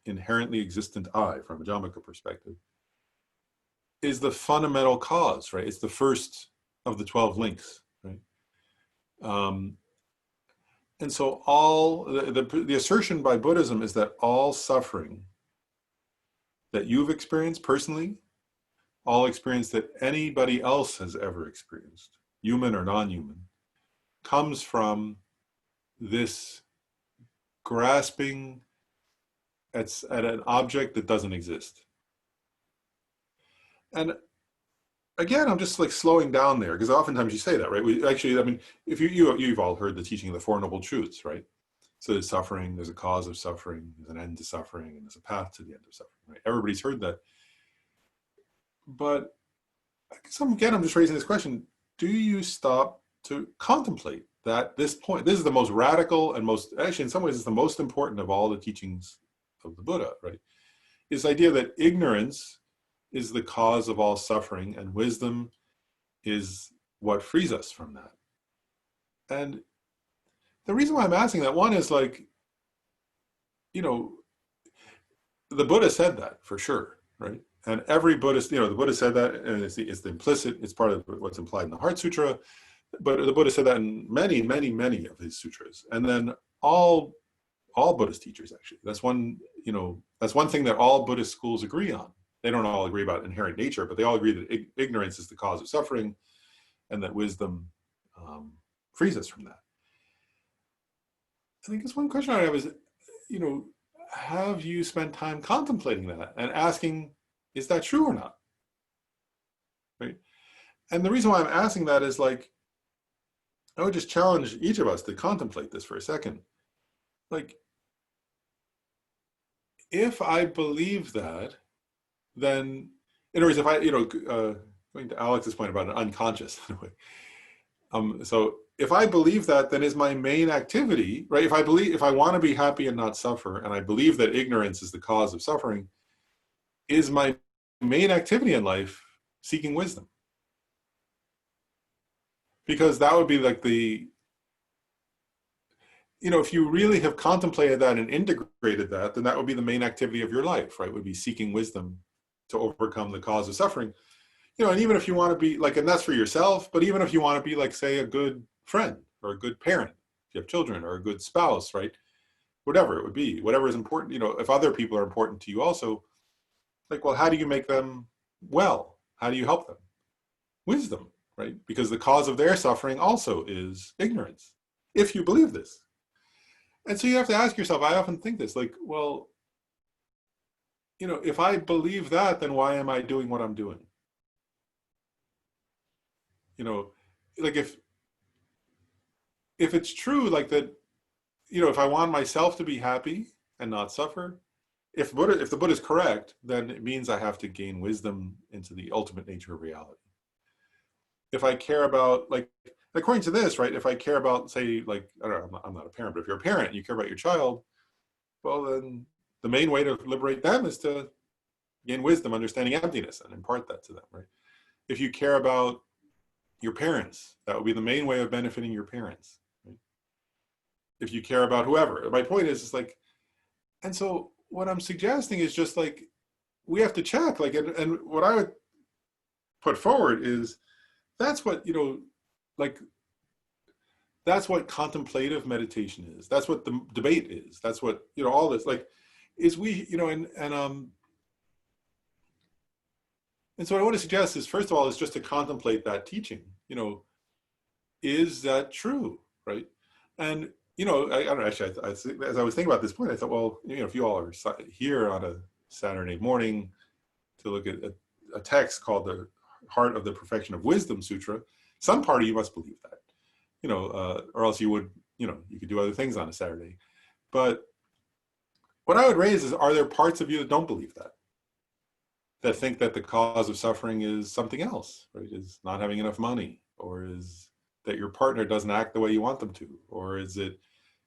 inherently existent I, from a Madhyamaka perspective, is the fundamental cause, right? It's the first of the 12 links, right? And so all the assertion by Buddhism is that all suffering that you've experienced personally, all experience that anybody else has ever experienced, human or non-human, comes from this grasping at an object that doesn't exist. And again, I'm just like slowing down there, because oftentimes you say that, right? We actually, I mean, if you've all heard the teaching of the Four Noble Truths, right? So there's suffering, there's a cause of suffering, there's an end to suffering, and there's a path to the end of suffering, right? Everybody's heard that. But I guess again, I'm just raising this question: do you stop to contemplate that this point? This is the most radical and most, actually, in some ways, it's the most important of all the teachings of the Buddha, right? This idea that ignorance is the cause of all suffering, and wisdom is what frees us from that. And the reason why I'm asking that, one is like, you know, the Buddha said that for sure, right? And every Buddhist, you know, the Buddha said that, and it's the implicit, it's part of what's implied in the Heart Sutra, but the Buddha said that in many, many, many of his sutras. And then all Buddhist teachers, actually, that's one, you know, that's one thing that all Buddhist schools agree on. They don't all agree about inherent nature, but they all agree that ignorance is the cause of suffering, and that wisdom frees us from that. I think that's one question I have is, you know, have you spent time contemplating that and asking, is that true or not? Right? And the reason why I'm asking that is like, I would just challenge each of us to contemplate this for a second. Like, if I believe that, then, in other words, if I, you know, going to Alex's point about an unconscious, so if I believe that, then is my main activity, right? If I want to be happy and not suffer, and I believe that ignorance is the cause of suffering, is my main activity in life seeking wisdom? Because that would be like the, you know, if you really have contemplated that and integrated that, then that would be the main activity of your life, right? Would be seeking wisdom to overcome the cause of suffering. You know, and even if you want to be like, and that's for yourself, but even if you want to be like, say, a good friend or a good parent, if you have children, or a good spouse, right? Whatever it would be, whatever is important, you know, if other people are important to you also, like, well, how do you make them well? How do you help them? Wisdom, right? Because the cause of their suffering also is ignorance, if you believe this. And so you have to ask yourself, I often think this, like, well, you know, if I believe that, then why am I doing what I'm doing? You know, like if it's true, like that, you know, if I want myself to be happy and not suffer, if the Buddha is correct, then it means I have to gain wisdom into the ultimate nature of reality. If I care about, like, according to this, right, if I care about, say, like, I don't know, I'm not a parent, but if you're a parent and you care about your child, well, then the main way to liberate them is to gain wisdom, understanding emptiness, and impart that to them, right? If you care about your parents, that would be the main way of benefiting your parents, right? If you care about whoever. My point is like, and so what I'm suggesting is just like, we have to check, like, and what I would put forward is, that's what, you know, like, that's what contemplative meditation is. That's what the debate is. That's what, you know, all this, like, is we, you know, and so what I want to suggest is, first of all, is just to contemplate that teaching. You know, is that true, right? And, you know, I don't know, actually, as I was thinking about this point, I thought, well, you know, if you all are here on a Saturday morning to look at a text called the Heart of the Perfection of Wisdom Sutra, some part of you must believe that, you know, or else you would, you know, you could do other things on a Saturday. But what I would raise is, are there parts of you that don't believe that? That think that the cause of suffering is something else, right? Is not having enough money, or is that your partner doesn't act the way you want them to, or is it,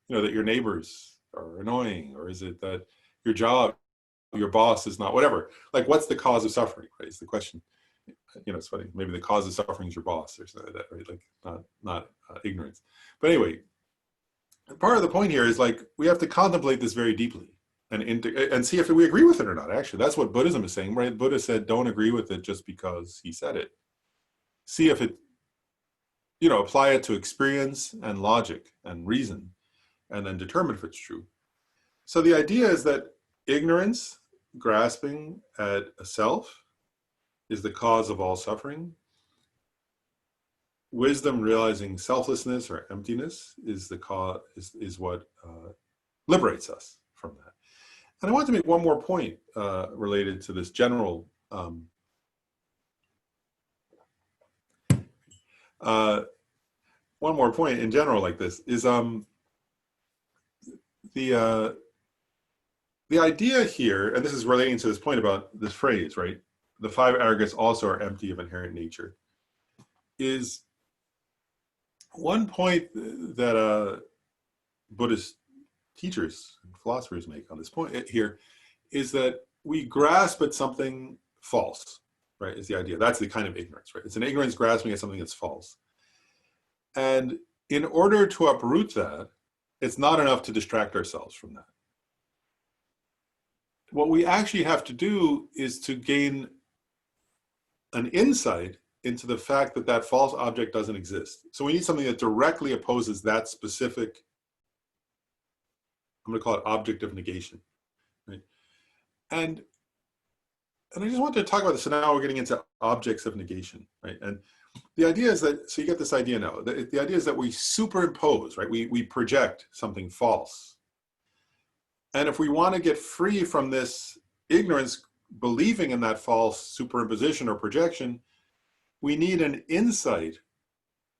you know, that your neighbors are annoying, or is it that your job, your boss is not, whatever. Like, what's the cause of suffering, right? Is the question. You know, it's funny. Maybe the cause of suffering is your boss or something like that, right? Like, not ignorance. But anyway, part of the point here is like, we have to contemplate this very deeply. And see if we agree with it or not. Actually, that's what Buddhism is saying, right? Buddha said, don't agree with it just because he said it. See if it, you know, apply it to experience and logic and reason, and then determine if it's true. So the idea is that ignorance, grasping at a self, is the cause of all suffering. Wisdom, realizing selflessness or emptiness, is the cause, is what liberates us from that. And I want to make one more point related to this general one more point in general like this is the idea here, and this is relating to this point about this phrase, right? The five aggregates also are empty of inherent nature, is one point that Buddhist teachers and philosophers make on this point here is that we grasp at something false, right? Is the idea. That's the kind of ignorance, right? It's an ignorance grasping at something that's false. And in order to uproot that, it's not enough to distract ourselves from that. What we actually have to do is to gain an insight into the fact that that false object doesn't exist. So we need something that directly opposes that specific, I'm going to call it object of negation, right? And I just want to talk about this. So now we're getting into objects of negation, right? And the idea is that, so you get this idea now, the idea is that we superimpose, right? We project something false. And if we want to get free from this ignorance, believing in that false superimposition or projection, we need an insight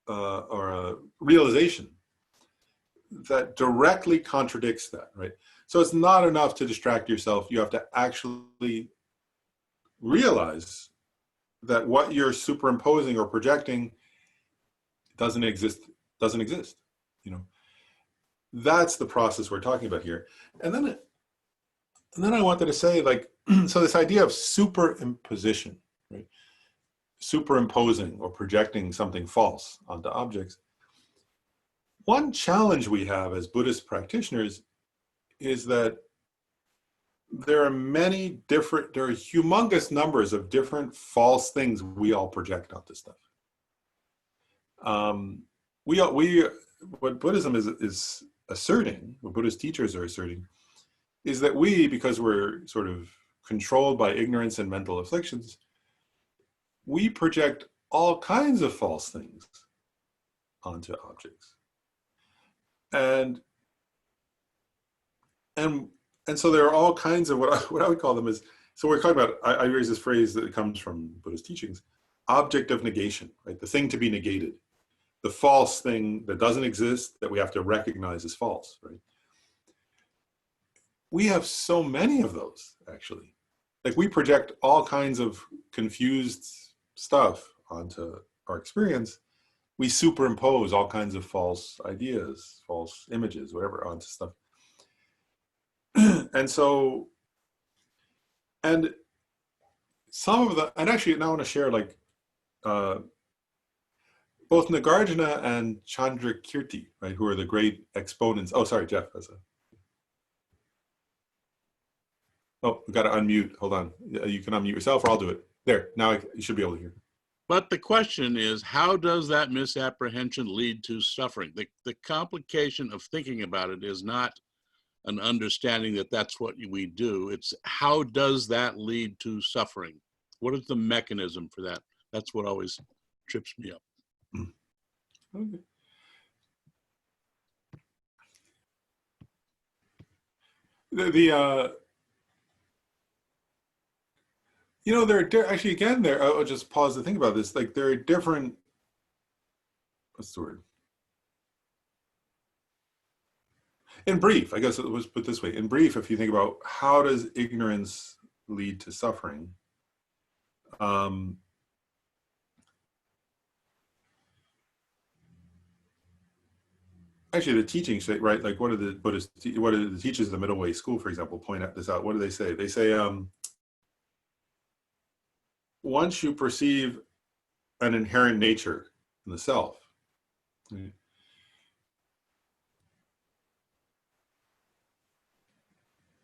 or a realization that directly contradicts that, right? So it's not enough to distract yourself. You have to actually realize that what you're superimposing or projecting doesn't exist, you know? That's the process we're talking about here. And then I wanted to say, like, so this idea of superimposition, right? Superimposing or projecting something false onto objects. One challenge we have as Buddhist practitioners is that there are humongous numbers of different false things we all project onto stuff. What Buddhism is asserting, what Buddhist teachers are asserting, is that we, because we're sort of controlled by ignorance and mental afflictions, we project all kinds of false things onto objects. And so there are all kinds of what I would call them is, so we're talking about, I raise this phrase that comes from Buddhist teachings, object of negation, right? The thing to be negated, the false thing that doesn't exist that we have to recognize as false, right? We have so many of those, actually. Like, we project all kinds of confused stuff onto our experience. We superimpose all kinds of false ideas, false images, whatever, onto stuff. And so, and some of the, and actually now I want to share, like, both Nagarjuna and Chandrakirti, right, who are the great exponents. Oh, sorry, Jeff. Oh, we got to unmute. Hold on. You can unmute yourself, or I'll do it. There. Now you should be able to hear. But the question is, how does that misapprehension lead to suffering? The complication of thinking about it is not an understanding that that's what we do. It's how does that lead to suffering? What is the mechanism for that? That's what always trips me up. Okay. You know, there are actually, again, I'll just pause to think about this. Like, there are different, what's the word? In brief, I guess it was put this way. In brief, if you think about how does ignorance lead to suffering, actually the teachings say, right, like what do the teachers of the Middle Way School, for example, point this out? What do they say? They say, once you perceive an inherent nature in the self, right?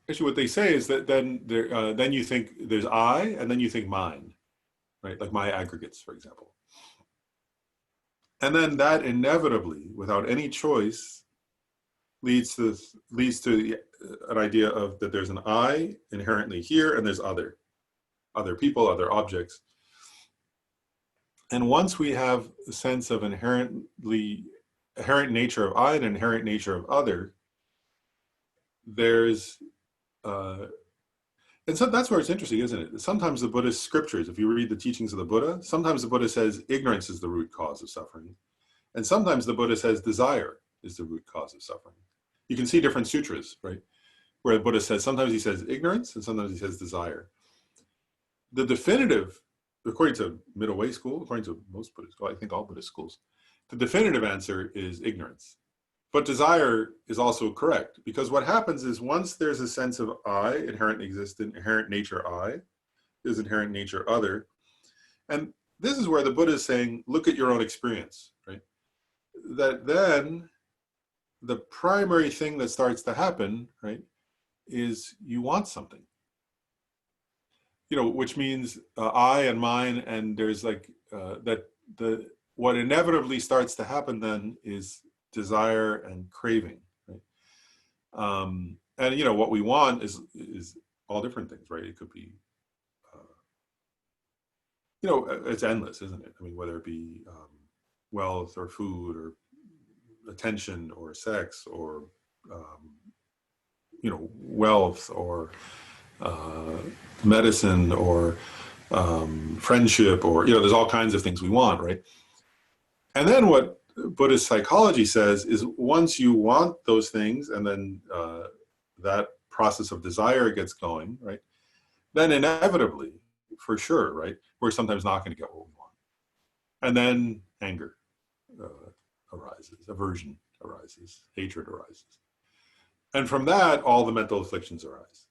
Actually, what they say is that then you think there's I, and then you think mine, right? Like my aggregates, for example. And then that inevitably, without any choice, leads to an idea of that there's an I inherently here, and there's other people, other objects. And once we have a sense of inherent nature of I and inherent nature of other, there's and so that's where it's interesting, isn't it? Sometimes the Buddhist scriptures, if you read the teachings of the Buddha, sometimes the Buddha says ignorance is the root cause of suffering. And sometimes the Buddha says desire is the root cause of suffering. You can see different sutras, right? Where the Buddha says, sometimes he says ignorance and sometimes he says desire. The definitive, according to Middle Way school, according to most Buddhist schools, I think all Buddhist schools, the definitive answer is ignorance. But desire is also correct, because what happens is once there's a sense of I, inherent existent, inherent nature I, there's inherent nature other. And this is where the Buddha is saying, look at your own experience, right? That then the primary thing that starts to happen, right, is you want something. You know, which means I and mine, and there's like what inevitably starts to happen then is desire and craving, right? And you know what we want is all different things, right? It could be, you know, it's endless, isn't it? I mean, whether it be wealth or food or attention or sex or you know, wealth or medicine or friendship, or, you know, there's all kinds of things we want, right? And then what Buddhist psychology says is once you want those things and then that process of desire gets going, right, then inevitably, for sure, right, we're sometimes not going to get what we want. And then anger arises, aversion arises, hatred arises. And from that, all the mental afflictions arise.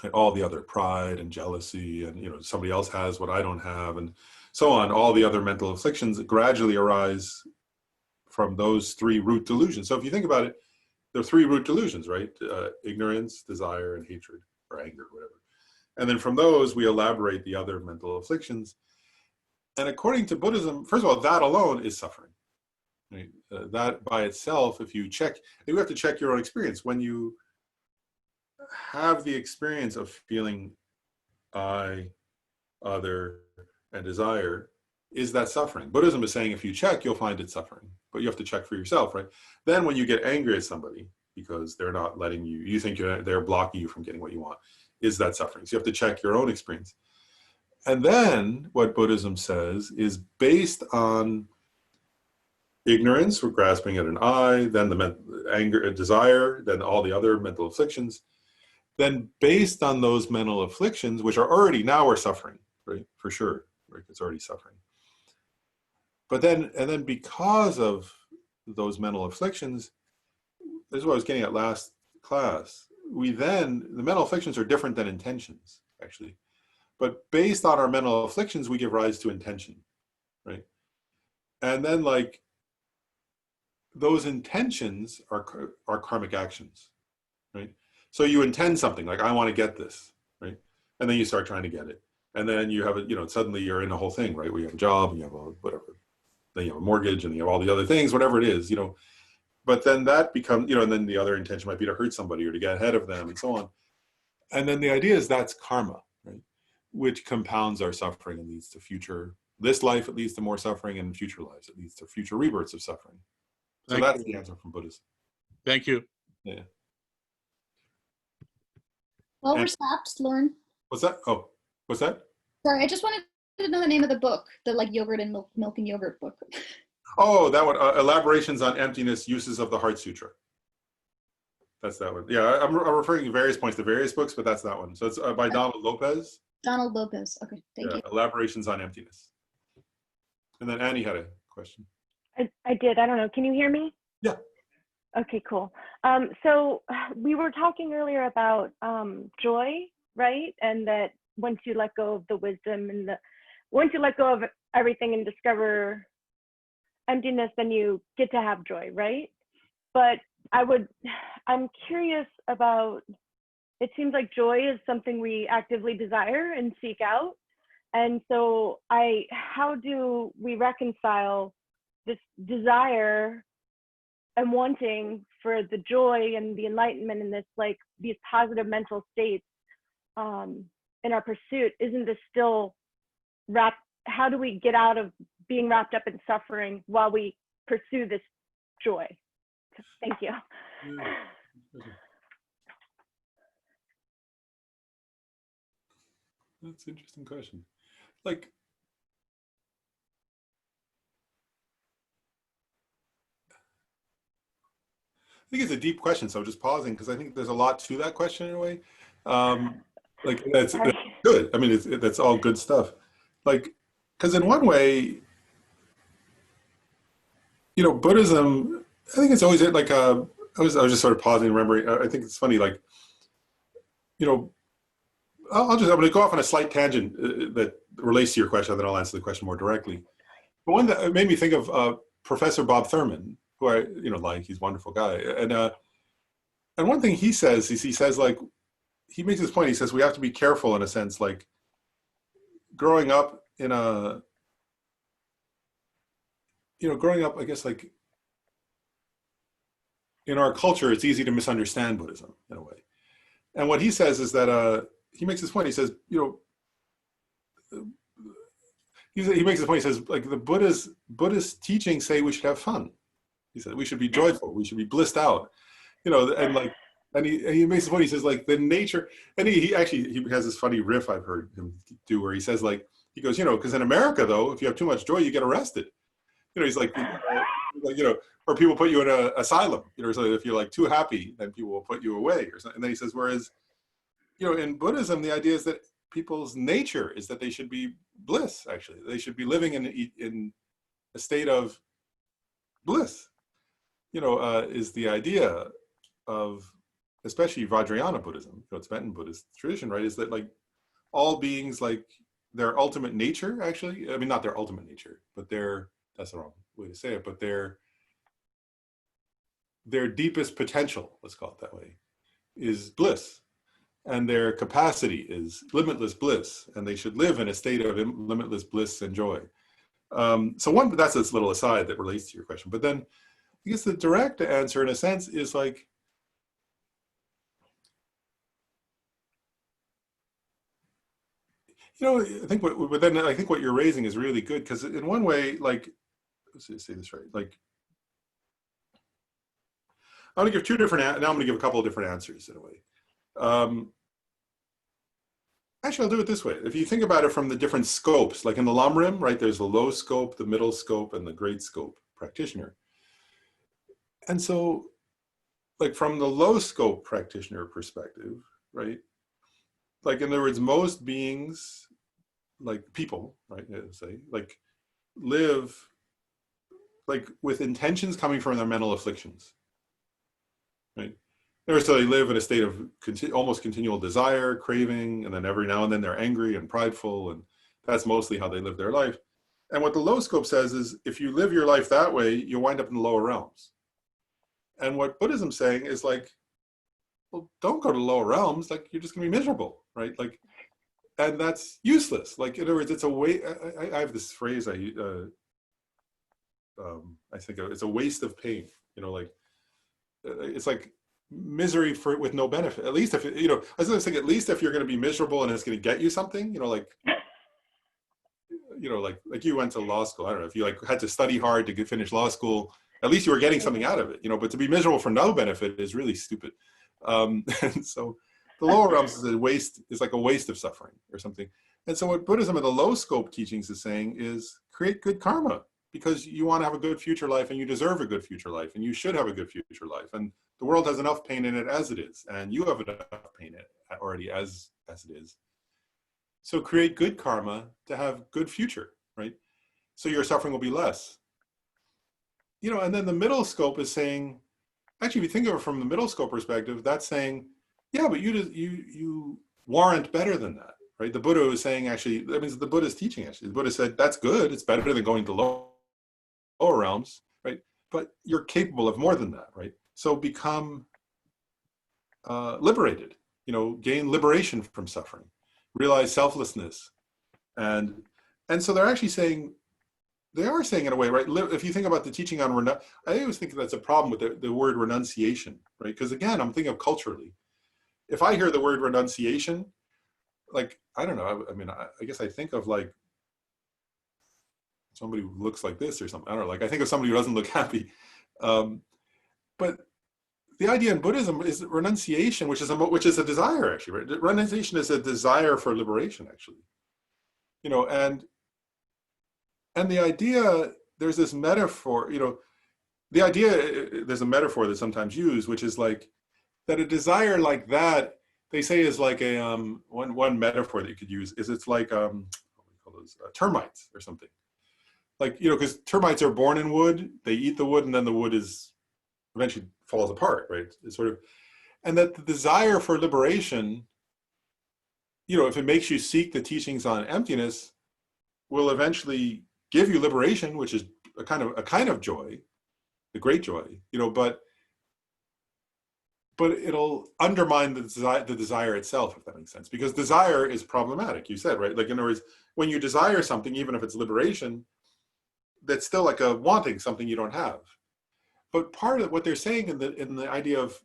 And all the other pride and jealousy and, you know, somebody else has what I don't have and so on, all the other mental afflictions gradually arise from those three root delusions. So if you think about it, there are three root delusions, right? Ignorance, desire, and hatred, or anger, whatever. And then from those, we elaborate the other mental afflictions. And according to Buddhism, first of all, that alone is suffering. Right? That by itself, if you check, you have to check your own experience. When you have the experience of feeling I, other, and desire, is that suffering? Buddhism is saying if you check, you'll find it suffering, but you have to check for yourself, right? Then when you get angry at somebody because they're not letting you, you think they're blocking you from getting what you want, is that suffering? So you have to check your own experience. And then what Buddhism says is based on ignorance, we're grasping at an I, then the anger, desire, then all the other mental afflictions. Then based on those mental afflictions, which are already, now we're suffering, right? For sure, right? It's already suffering. But then, and then because of those mental afflictions, this is what I was getting at last class, we then, the mental afflictions are different than intentions, actually. But based on our mental afflictions, we give rise to intention, right? And then like, those intentions are karmic actions, right? So you intend something like, I want to get this, right? And then you start trying to get it. And then you have, you know, suddenly you're in a whole thing, right? Where you have a job and you have a whatever. Then you have a mortgage and you have all the other things, whatever it is, you know. But then that becomes, you know, and then the other intention might be to hurt somebody or to get ahead of them and so on. And then the idea is that's karma, right? Which compounds our suffering and leads to future, this life it leads to more suffering, and in future lives it leads to future rebirths of suffering. So that's the answer from Buddhism. Thank you. Yeah. Well, we're stopped, Lauren. What's that? Oh, what's that? Sorry, I just wanted to know the name of the book, the like yogurt and milk and yogurt book. Oh, that one, Elaborations on Emptiness, Uses of the Heart Sutra. That's that one. Yeah, I'm referring to various points to various books, but that's that one. So it's by Donald Lopez. Donald Lopez. Okay, thank you. Elaborations on Emptiness. And then Annie had a question. I did. I don't know. Can you hear me? Yeah. Okay, cool. So we were talking earlier about joy, right? And that once you let go of the wisdom and once you let go of everything and discover emptiness, then you get to have joy, right? But I'm curious about, it seems like joy is something we actively desire and seek out. And so how do we reconcile this desire and wanting for the joy and the enlightenment and this, like, these positive mental states in our pursuit? Isn't this still how do we get out of being wrapped up in suffering while we pursue this joy? Thank you. That's an interesting question. Like, I think it's a deep question, so I'm just pausing because I think there's a lot to that question in a way. Like that's good. I mean, that's all good stuff. Like, because in one way, Buddhism. I think it's always like I was just sort of pausing, remembering. I think it's funny, like, I'm going to go off on a slight tangent that relates to your question, then I'll answer the question more directly. But one that made me think of Professor Bob Thurman, who I, like, he's a wonderful guy. And one thing he says is, he says, like, he makes this point, he says, we have to be careful in a sense, like, growing up in a, I guess, like, in our culture, it's easy to misunderstand Buddhism in a way. And what he says is that, he makes this point, he says, he makes this point, he says, like, the Buddhist teachings say we should have fun. He said, we should be joyful, we should be blissed out, and like, and he makes this point, he says, like, the nature, and he has this funny riff I've heard him do where he says, like, he goes, because in America, though, if you have too much joy, you get arrested. He's like, or people put you in an asylum, so if you're like too happy, then people will put you away or something. And then he says, whereas, in Buddhism, the idea is that people's nature is that they should be bliss, actually. They should be living in a state of bliss, is the idea of, especially Vajrayana Buddhism, Tibetan Buddhist tradition, right? Is that, like, all beings, like, their ultimate nature, actually, I mean, not their ultimate nature, but that's the wrong way to say it, but their deepest potential, let's call it that way, is bliss. And their capacity is limitless bliss, and they should live in a state of limitless bliss and joy. So that's this little aside that relates to your question. But then I guess the direct answer, in a sense, is like, I think what you're raising is really good, because in one way, like, let's say this right, like, I'm going to give now I'm going to give a couple of different answers in a way. Actually, I'll do it this way. If you think about it from the different scopes, like in the Lamrim, right, there's the low scope, the middle scope, and the great scope practitioner. And so, like, from the low scope practitioner perspective, right, like, in other words, most beings, like people, right, say, like, live, like, with intentions coming from their mental afflictions, right? So they live in a state of almost continual desire, craving, and then every now and then they're angry and prideful, and that's mostly how they live their life. And what the low scope says is, if you live your life that way, you'll wind up in the lower realms. And what Buddhism's saying is, like, well, don't go to the lower realms, like, you're just gonna be miserable, right? Like, and that's useless. Like, in other words, it's a way, I have this phrase I think of, it's a waste of pain, like, it's like misery with no benefit. At least if, I was gonna say, at least if you're gonna be miserable and it's gonna get you something, like, like you went to law school, I don't know, if you, like, had to study hard to finish law school, at least you were getting something out of it, but to be miserable for no benefit is really stupid. And so the lower realms is like a waste of suffering or something. And so what Buddhism and the low scope teachings is saying is, create good karma, because you want to have a good future life, and you deserve a good future life, and you should have a good future life. And the world has enough pain in it as it is, and you have enough pain in it already as it is. So create good karma to have good future, right? So your suffering will be less. And then the middle scope is saying, actually, if you think of it from the middle scope perspective, that's saying, yeah, but you warrant better than that, right? The Buddha was saying, actually, that means the Buddha's teaching, actually. The Buddha said, that's good, it's better than going to lower realms, right? But you're capable of more than that, right? So become liberated, gain liberation from suffering, realize selflessness. And so they're actually saying, they are saying in a way, right? If you think about the teaching on, I always think that's a problem with the word renunciation, right? Because again, I'm thinking of culturally. If I hear the word renunciation, like, I don't know, I mean, I guess I think of, like, somebody who looks like this or something. I don't know, like, I think of somebody who doesn't look happy. But the idea in Buddhism is renunciation, which is a desire, actually, right? Renunciation is a desire for liberation, actually. You know, and the idea, there's this metaphor, you know, the idea, there's a metaphor that's sometimes used, which is like that a desire like that, they say is like a, one metaphor that you could use is it's like, what do we call those, termites or something. Like, you know, because termites are born in wood, they eat the wood, and then the wood is eventually falls apart, right? It's sort of, and that the desire for liberation, you know, if it makes you seek the teachings on emptiness, will eventually give you liberation, which is a kind of joy, the great joy, you know, but it'll undermine the desire itself, if that makes sense, because desire is problematic, you said, right? Like, in other words, when you desire something, even if it's liberation, that's still like a wanting something you don't have. But part of what they're saying in the idea of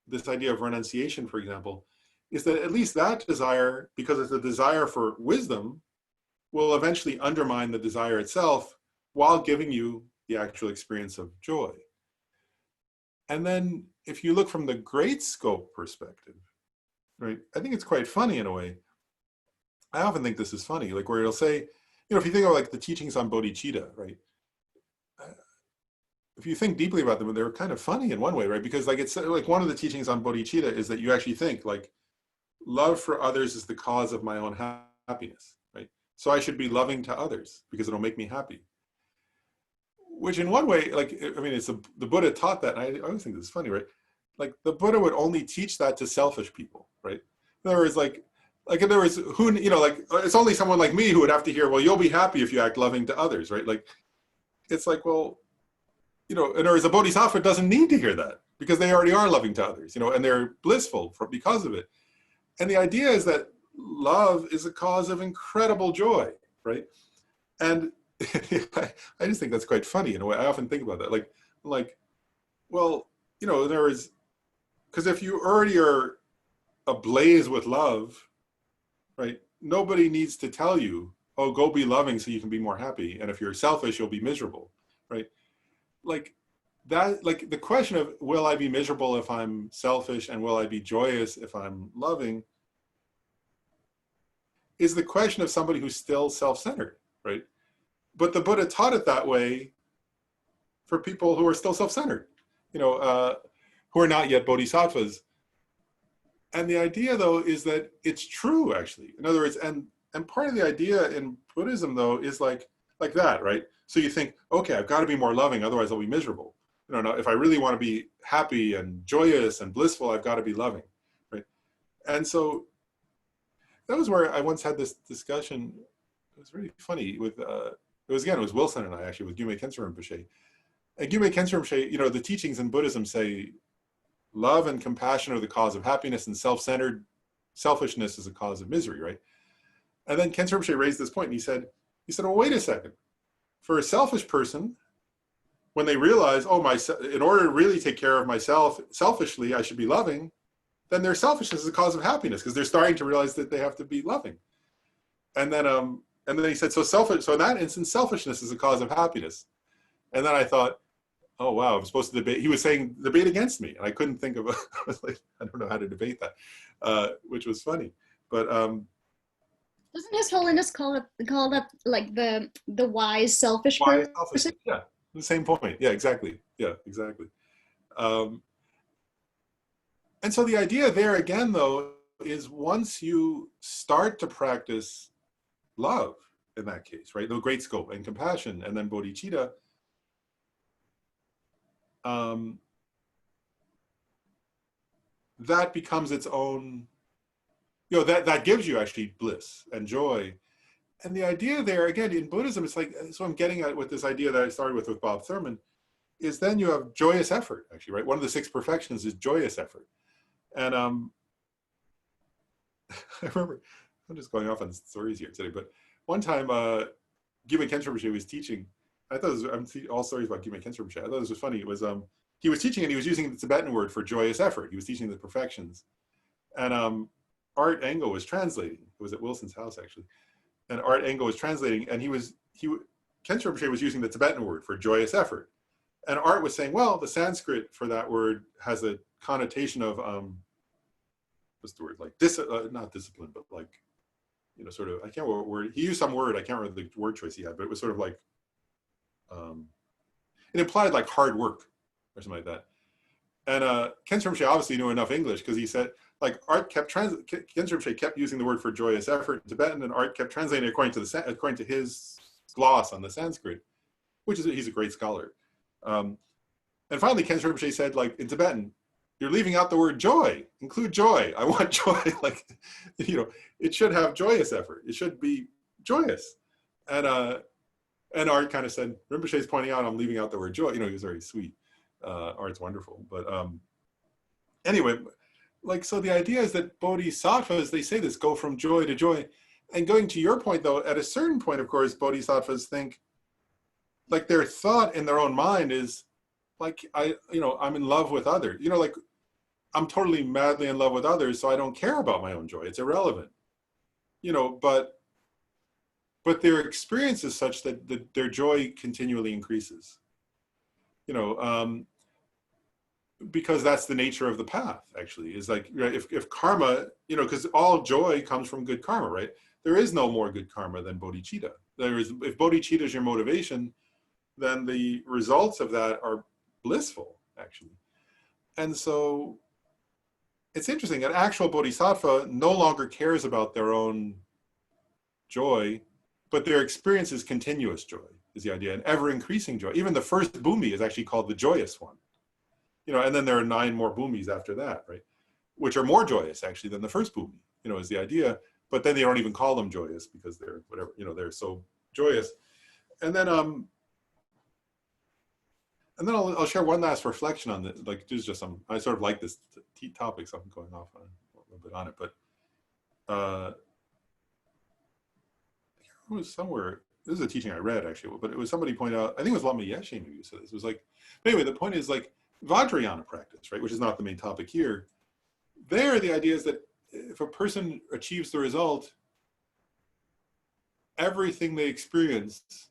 this idea of renunciation, for example, is that at least that desire, because it's a desire for wisdom, will eventually undermine the desire itself while giving you the actual experience of joy. And then if you look from the great scope perspective, right, I think it's quite funny in a way. I often think this is funny, like where it'll say, you know, if you think of like the teachings on bodhicitta, right? If you think deeply about them, they're kind of funny in one way, right? Because like it's like one of the teachings on bodhicitta is that you actually think like love for others is the cause of my own happiness, right? So I should be loving to others because it'll make me happy. Which in one way, like, I mean, it's the Buddha taught that, and I always think this is funny, right? Like the Buddha would only teach that to selfish people, right? In other words, like in other words, who, you know, like it's only someone like me who would have to hear, well, you'll be happy if you act loving to others, right? Like, it's like, well, you know, in other words, a bodhisattva doesn't need to hear that because they already are loving to others, you know, and they're blissful because of it. And the idea is that love is a cause of incredible joy, right? And I just think that's quite funny in a way. I often think about that, like, well, you know, there is, because if you already are ablaze with love, right? Nobody needs to tell you, oh, go be loving so you can be more happy. And if you're selfish, you'll be miserable, right? Like that, like the question of will I be miserable if I'm selfish and will I be joyous if I'm loving is the question of somebody who's still self-centered, right? But the Buddha taught it that way for people who are still self-centered, you know, who are not yet bodhisattvas. And the idea, though, is that it's true, actually. In other words, and part of the idea in Buddhism, though, is like that, right? So you think, okay, I've got to be more loving, otherwise I'll be miserable. You know, if I really want to be happy and joyous and blissful, I've got to be loving, right? And so that was where I once had this discussion. It was really funny with, it was Wilson and I actually, with Gyume Khenso Rinpoche. And Gyume Khenso Rinpoche, you know, the teachings in Buddhism say love and compassion are the cause of happiness and self-centered selfishness is a cause of misery, right? And then Khenso Rinpoche raised this point and he said, well, wait a second. For a selfish person, when they realize, oh, in order to really take care of myself selfishly, I should be loving, then their selfishness is a cause of happiness because they're starting to realize that they have to be loving. And then he said, so in that instance, selfishness is a cause of happiness. And then I thought, oh, wow, I'm supposed to debate. He was saying debate against me. And I couldn't think of, I was like, I don't know how to debate that, which was funny. But doesn't His Holiness call it like the wise selfish person? Yeah, the same point. Yeah, exactly. Yeah, exactly. And so the idea there again, though, is once you start to practice love in that case, right? The great scope and compassion and then bodhicitta, that becomes its own, you know, that gives you actually bliss and joy. And the idea there, again, in Buddhism, it's like, so I'm getting at with this idea that I started with Bob Thurman, is then you have joyous effort, actually, right? One of the 6 perfections is joyous effort. And I remember, I'm just going off on stories here today, but one time, Gyume Khenso Rinpoche was teaching. I thought it was, all stories about Gyume Khenso Rinpoche. I thought this was funny. It was, he was teaching and he was using the Tibetan word for joyous effort. He was teaching the perfections. And Art Engel was translating. It was at Wilson's house, actually. And Art Engel was translating, and Khenso Rinpoche was using the Tibetan word for joyous effort. And Art was saying, well, the Sanskrit for that word has a connotation of, what's the word, like, not discipline, but like, you know, sort of, I can't remember what word, he used some word, I can't remember the word choice he had, but it was sort of like, it implied like hard work or something like that. And Khenchen Rinpoche obviously knew enough English, because he said, like, Art kept Khenchen Rinpoche kept using the word for joyous effort in Tibetan, and Art kept translating it according to his gloss on the Sanskrit, which is, he's a great scholar. And finally, Khenchen Rinpoche said, like, in Tibetan, you're leaving out the word joy. Include joy. I want joy. Like, you know, it should have joyous effort. It should be joyous. And Art kind of said, Rinpoche's pointing out I'm leaving out the word joy. You know, he was very sweet. Art's wonderful. But anyway, like, so the idea is that bodhisattvas, they say this, go from joy to joy. And going to your point, though, at a certain point, of course, bodhisattvas think, like, their thought in their own mind is, like, I'm in love with others. You know, like, I'm totally madly in love with others, so I don't care about my own joy. It's irrelevant. You know, but their experience is such that their joy continually increases. You know, because that's the nature of the path, actually, is like, if karma, you know, because all joy comes from good karma, right? There is no more good karma than bodhicitta. If bodhicitta is your motivation, then the results of that are blissful, actually. And so it's interesting, an actual bodhisattva no longer cares about their own joy, but their experience is continuous joy, is the idea, and ever increasing joy. Even the first bhumi is actually called the joyous one. You know, and then there are 9 more bhumis after that, right? Which are more joyous, actually, than the first bhumi, you know, is the idea. But then they don't even call them joyous, because they're whatever, you know, they're so joyous. And then I'll share one last reflection on this. Like, there's just some, I sort of like this topic, so I'm going off on a little bit on it. But it was somewhere, this is a teaching I read, actually, but it was somebody pointed out, I think it was Lama Yeshe maybe who said this. It was like, anyway, the point is, like, Vajrayana practice, right, which is not the main topic here. There, the idea is that if a person achieves the result, everything they experience,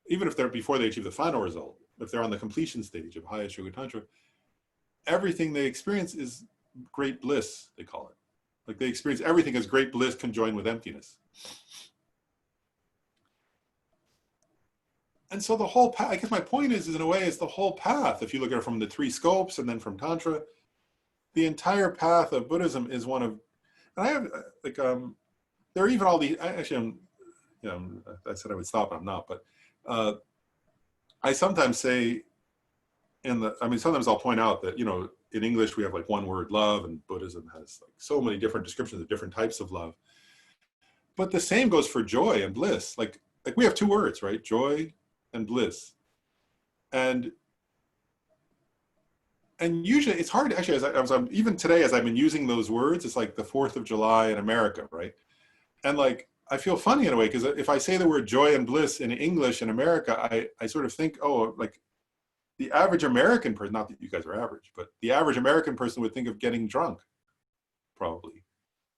even if they're before they achieve the final result, if they're on the completion stage of highest yoga tantra, everything they experience is great bliss, they call it. Like, they experience everything as great bliss conjoined with emptiness. And so the whole path, I guess my point is in a way, is the whole path. If you look at it from the 3 scopes and then from Tantra, the entire path of Buddhism is one of, and I have, like, there are even all these, actually, you know, I said I would stop, and I'm not, but I sometimes say sometimes I'll point out that, you know, in English we have like one word, love, and Buddhism has like so many different descriptions of different types of love. But the same goes for joy and bliss. Like we have 2 words, right? Joy and bliss. And usually it's hard, actually, even today, as I've been using those words, it's like the 4th of July in America, right? And like, I feel funny in a way, because if I say the word joy and bliss in English in America, I sort of think, oh, like the average American person, not that you guys are average, but the average American person would think of getting drunk, probably,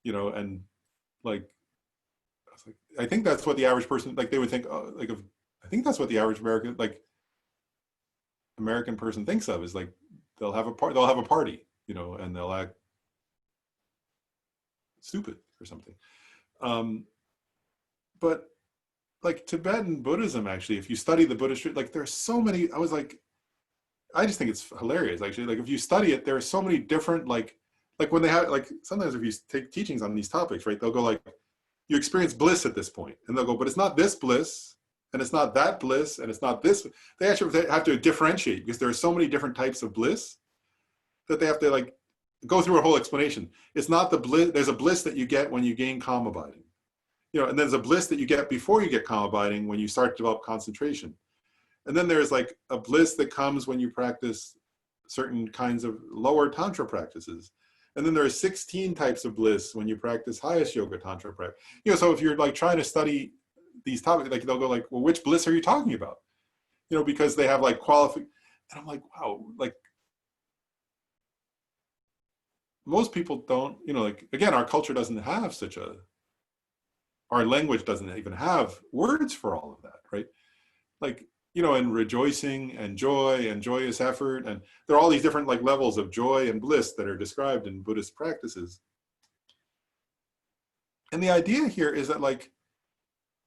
you know, and like, I think that's what the average person, like they would think, oh, like, I think that's what the average American person thinks of, is like, they'll have a party, you know, and they'll act stupid or something. But like Tibetan Buddhism, actually, if you study the Buddhist, like there's so many, I just think it's hilarious, actually. Like if you study it, there are so many different, like when they have, like sometimes if you take teachings on these topics, right, they'll go like, you experience bliss at this point, and they'll go, but it's not this bliss, and it's not that bliss, and it's not this. They actually have to differentiate, because there are so many different types of bliss that they have to like go through a whole explanation. It's not the bliss, there's a bliss that you get when you gain calm abiding. You know, and there's a bliss that you get before you get calm abiding, when you start to develop concentration. And then there's like a bliss that comes when you practice certain kinds of lower tantra practices. And then there are 16 types of bliss when you practice highest yoga tantra practice. You know, so if you're like trying to study these topics, like they'll go like, well, which bliss are you talking about? You know, because they have like and I'm like, wow, like most people don't, you know, like, again, our culture doesn't have our language doesn't even have words for all of that, right? Like, you know, and rejoicing and joy and joyous effort. And there are all these different like levels of joy and bliss that are described in Buddhist practices. And the idea here is that, like,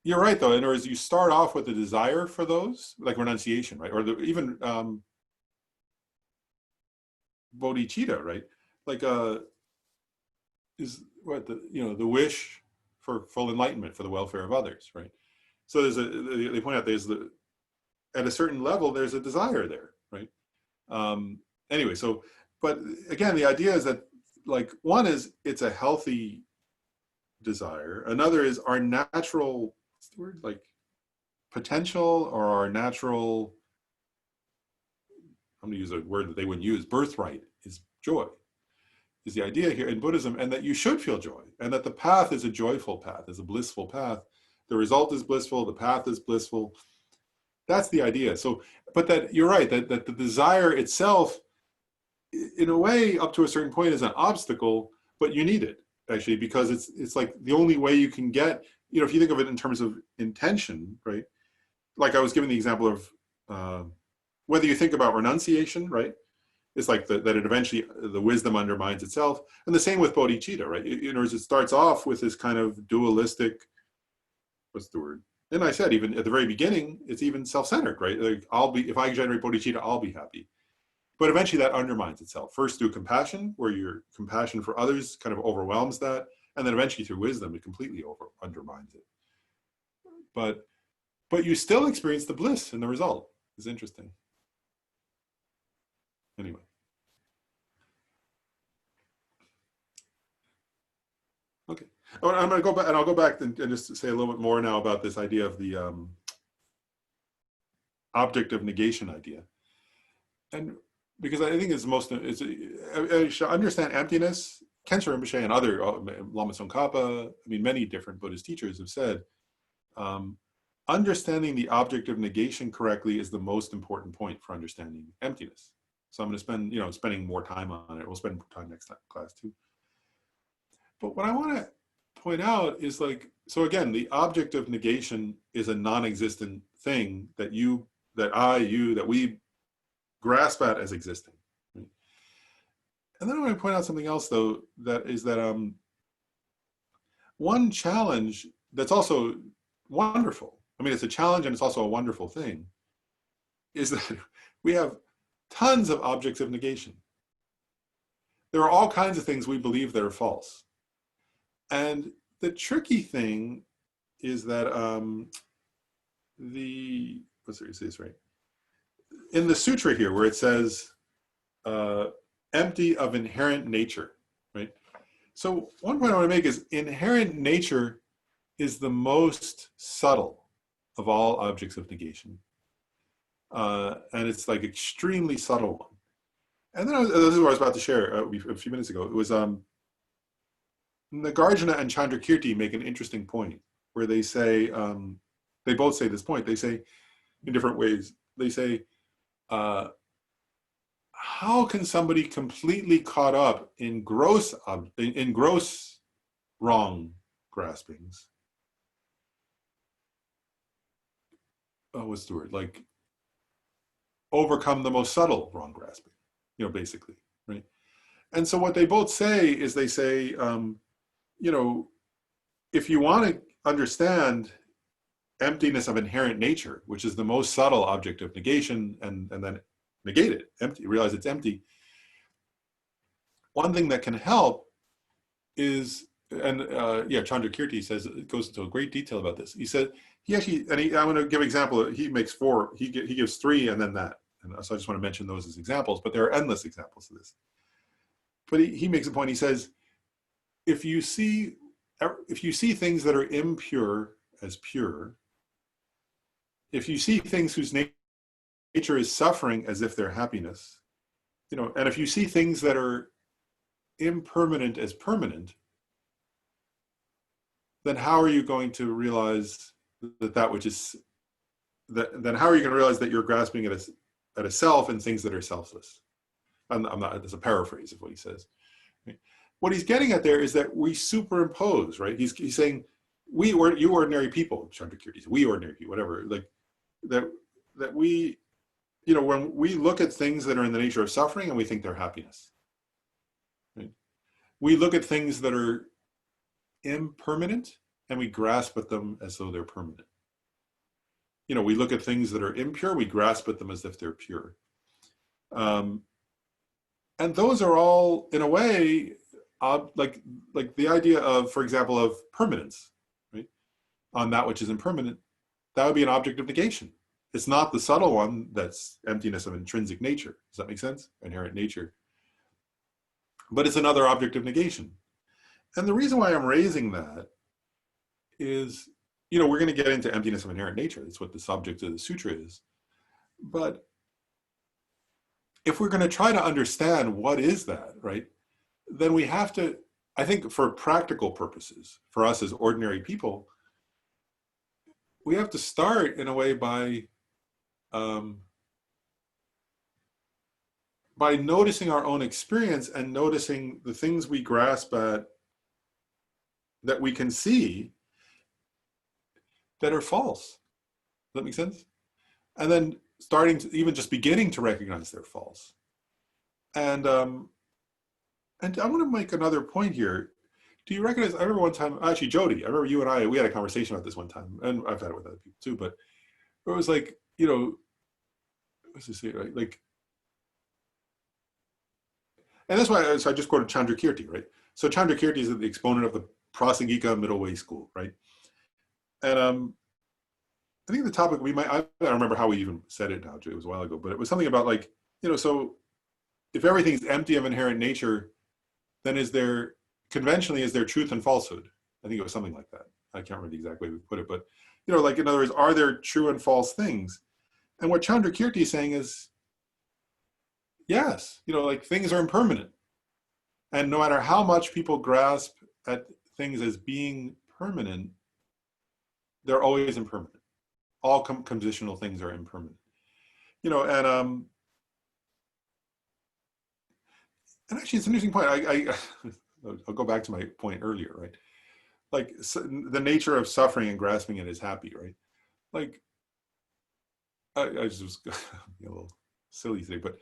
you're right though, in other words, you start off with a desire for those, like renunciation, right? Or even bodhicitta, right? Like is what the, you know, the wish for full enlightenment for the welfare of others, right? So there's they point out there's at a certain level there's a desire there, right? Anyway, so, but again, the idea is that, like, one is it's a healthy desire. Another is our natural, what's the word, like potential, or our natural, I'm going to use a word that they wouldn't use, birthright is joy, is the idea here in Buddhism, and that you should feel joy, and that the path is a joyful path, is a blissful path. The result is blissful, the path is blissful. That's the idea. So, but that you're right, that the desire itself, in a way, up to a certain point, is an obstacle, but you need it, actually, because it's like the only way you can get, you know, if you think of it in terms of intention, right? Like I was giving the example of whether you think about renunciation, right? It's like that it eventually, the wisdom undermines itself. And the same with bodhicitta, right? In other words, it starts off with this kind of dualistic, what's the word? And I said, even at the very beginning, it's even self-centered, right? Like, if I generate bodhicitta, I'll be happy. But eventually that undermines itself. First through compassion, where your compassion for others kind of overwhelms that. And then eventually through wisdom, it completely undermines it. But you still experience the bliss in the result. It's interesting. Anyway. Okay. I'm going to go back, and I'll go back and just say a little bit more now about this idea of the object of negation idea. And because I think it's I should understand emptiness. Kensho Rinpoche and other, Lama Tsongkhapa, I mean, many different Buddhist teachers have said, understanding the object of negation correctly is the most important point for understanding emptiness. So I'm going to spend, you know, spending more time on it. We'll spend time next class too. But what I want to point out is, like, so again, the object of negation is a non-existent thing that we grasp at as existing. Right? And then I want to point out something else, though, that is that one challenge that's also wonderful, I mean, it's a challenge and it's also a wonderful thing, is that we have tons of objects of negation. There are all kinds of things we believe that are false. And the tricky thing is that right? In the sutra here, where it says empty of inherent nature, right? So one point I want to make is inherent nature is the most subtle of all objects of negation. And it's like extremely subtle one. And then this is what I was about to share a few minutes ago. It was Nagarjuna and Chandrakirti make an interesting point where they say, they both say this point. They say in different ways, they say, how can somebody completely caught up in gross wrong graspings? What's the word? Like, overcome the most subtle wrong grasping, you know, basically, right? And so what they both say is they say, you know, if you want to understand emptiness of inherent nature, which is the most subtle object of negation, and then negate it, empty, realize it's empty. One thing that can help is, and Chandrakirti says, it goes into great detail about this. He said, I'm going to give an example. He makes four, he gives three and then that. And so I just want to mention those as examples, but there are endless examples of this. But he makes a point. He says, if you see things that are impure as pure, if you see things whose nature is suffering as if they're happiness, you know, and if you see things that are impermanent as permanent, then how are you going to realize that which is, then how are you going to realize that you're grasping at a self and things that are selfless? I'm not, there's a paraphrase of what he says. Right? What he's getting at there is that we superimpose, right? He's saying, you ordinary people, Chandrakirti, we ordinary people, whatever, like that that we, you know, when we look at things that are in the nature of suffering and we think they're happiness, right? We look at things that are impermanent and we grasp at them as though they're permanent. You know, we look at things that are impure, we grasp at them as if they're pure. And those are all, in a way, like the idea of, for example, of permanence, right? On that which is impermanent, that would be an object of negation. It's not the subtle one that's emptiness of intrinsic nature. Does that make sense? Inherent nature. But it's another object of negation. And the reason why I'm raising that is, you know, we're going to get into emptiness of inherent nature. That's what the subject of the sutra is. But if we're going to try to understand what is that, right, then we have to, I think for practical purposes, for us as ordinary people, we have to start in a way by noticing our own experience and noticing the things we grasp at that we can see that are false. Does that make sense? And then starting to even just beginning to recognize they're false. And I want to make another point here. Do you recognize, I remember one time, actually Jody, I remember you and I, we had a conversation about this one time, and I've had it with other people too, but it was like, you know, what's this say, right? Like, and that's why so I just quoted Chandrakirti, right? So Chandrakirti is the exponent of the Prasangika middle way school, right? And I think the topic I don't remember how we even said it now, it was a while ago, but it was something about like, you know, so if everything's empty of inherent nature, then conventionally is there truth and falsehood? I think it was something like that. I can't remember the exact way we put it, but, you know, like in other words, are there true and false things? And what Chandrakirti is saying is, yes, you know, like things are impermanent. And no matter how much people grasp at things as being permanent, they're always impermanent. All conditional things are impermanent. You know, and actually it's an interesting point. I'll go back to my point earlier, right? Like the nature of suffering and grasping it is happy, right? Like, I just was a little silly today, but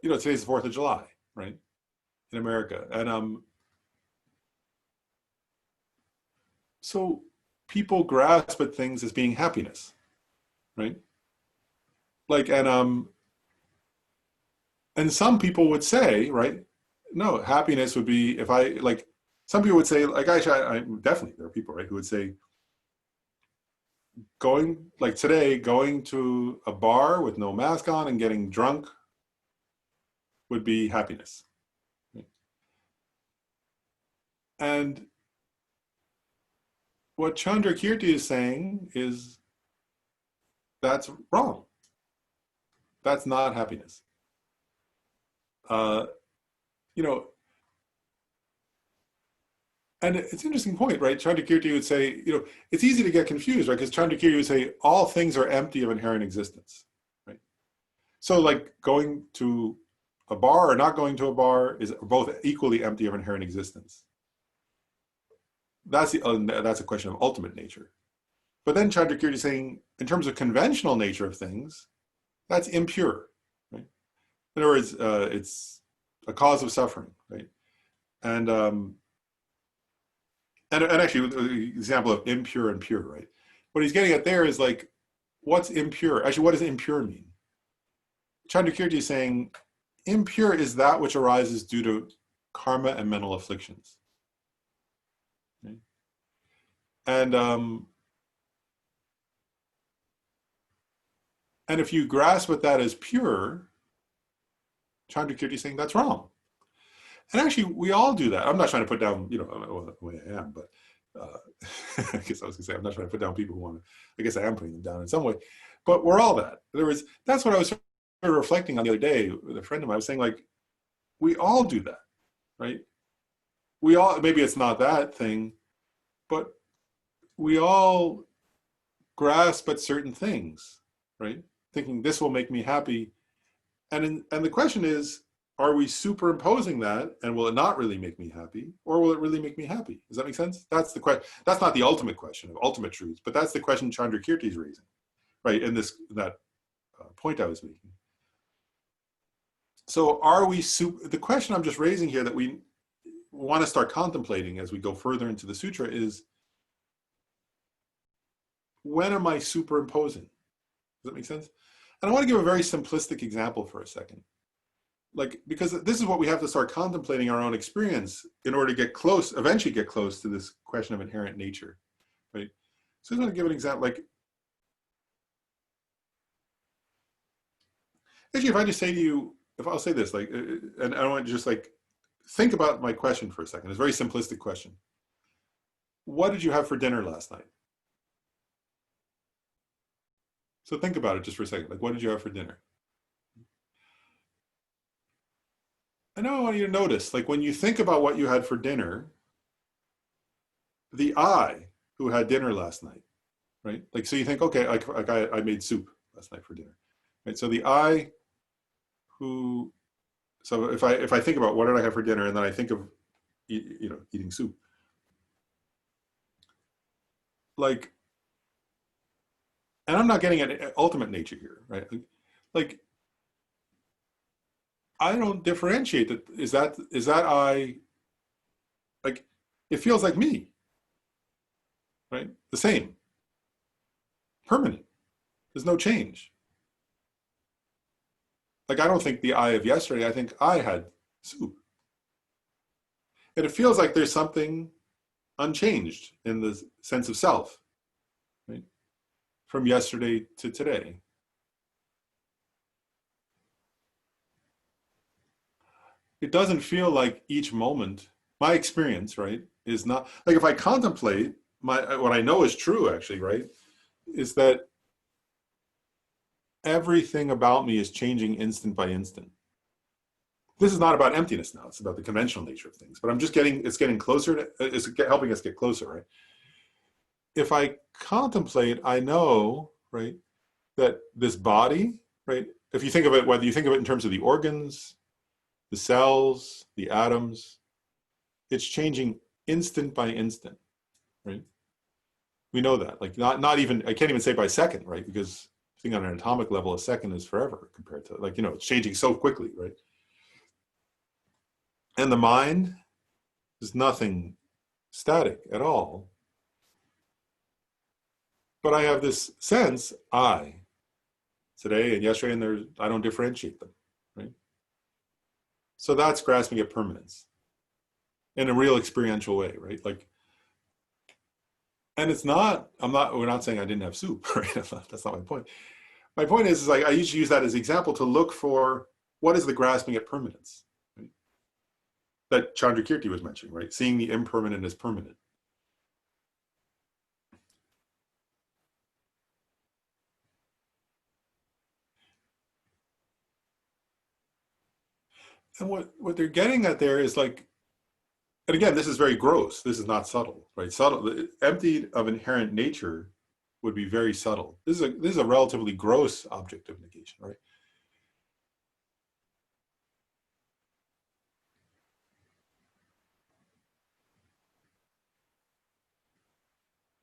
you know, today's the 4th of July, right? In America. And so people grasp at things as being happiness, right? Like, and some people would say, right, no, happiness would be if I, like, some people would say, like, I definitely, there are people, right, who would say, going to a bar with no mask on and getting drunk would be happiness. Right? And what Chandrakirti is saying is that's wrong. That's not happiness. You know, and it's an interesting point, right? Chandrakirti would say, you know, it's easy to get confused, right? Because Chandrakirti would say all things are empty of inherent existence, right? So like going to a bar or not going to a bar is both equally empty of inherent existence. That's a question of ultimate nature. But then Chandrakirti is saying, in terms of conventional nature of things, that's impure, right? In other words, it's a cause of suffering, right? And actually, the example of impure and pure, right? What he's getting at there is like, what's impure? Actually, what does impure mean? Chandrakirti is saying, impure is that which arises due to karma and mental afflictions. Okay? And if you grasp at that as pure, Chandrakirti is saying that's wrong. And actually, we all do that. I'm not trying to put down, you know, the way I am, but I guess I was going to say, I'm not trying to put down people who want to, I guess I am putting them down in some way, but we're all that. That's what I was sort of reflecting on the other day with a friend of mine. I was saying, like, we all do that, right? We all, maybe it's not that thing, but we all grasp at certain things, right? Thinking this will make me happy. And the question is, are we superimposing that, and will it not really make me happy, or will it really make me happy? Does that make sense? That's the question. That's not the ultimate question of ultimate truths, but that's the question Chandrakirti is raising, right? In that point I was making. So are we, the question I'm just raising here that we want to start contemplating as we go further into the sutra is, when am I superimposing? Does that make sense? And I want to give a very simplistic example for a second. Like, because this is what we have to start contemplating our own experience in order to get close, eventually get close to this question of inherent nature, right? So I'm going to give an example, like, actually, if I just say to you, if I'll say this, like, and I want to just like, think about my question for a second. It's a very simplistic question. What did you have for dinner last night? So think about it just for a second. Like, what did you have for dinner? I know I want you to notice, like when you think about what you had for dinner, the I who had dinner last night, right? Like, so you think, okay, I made soup last night for dinner, right? So the I who, so if I think about what did I have for dinner, and then I think of, eating soup, like, and I'm not getting at ultimate nature here, right? Like, I don't differentiate that. Is that I, like, it feels like me, right? The same, permanent. There's no change. Like, I don't think the I of yesterday, I think I had soup. And it feels like there's something unchanged in the sense of self, right? From yesterday to today. It doesn't feel like each moment, my experience, right, is not, like if I contemplate, what I know is true actually, right, is that everything about me is changing instant by instant. This is not about emptiness now, it's about the conventional nature of things, but I'm just it's getting closer, it's helping us get closer, right? If I contemplate, I know, right, that this body, right, if you think of it, whether you think of it in terms of the organs, the cells, the atoms, it's changing instant by instant, right? We know that, like not even, I can't even say by second, right? Because I think on an atomic level, a second is forever compared to, like, it's changing so quickly, right? And the mind is nothing static at all. But I have this sense, I, today and yesterday, and I don't differentiate them, right? So that's grasping at permanence in a real experiential way, right? Like, and it's not, we're not saying I didn't have soup, right? That's not my point. My point is like, I usually use that as an example to look for what is the grasping at permanence, right? That Chandrakirti was mentioning, right? Seeing the impermanent as permanent. And what they're getting at there is like, and again, this is very gross. This is not subtle, right? Subtle, emptied of inherent nature would be very subtle. This is a relatively gross object of negation, right?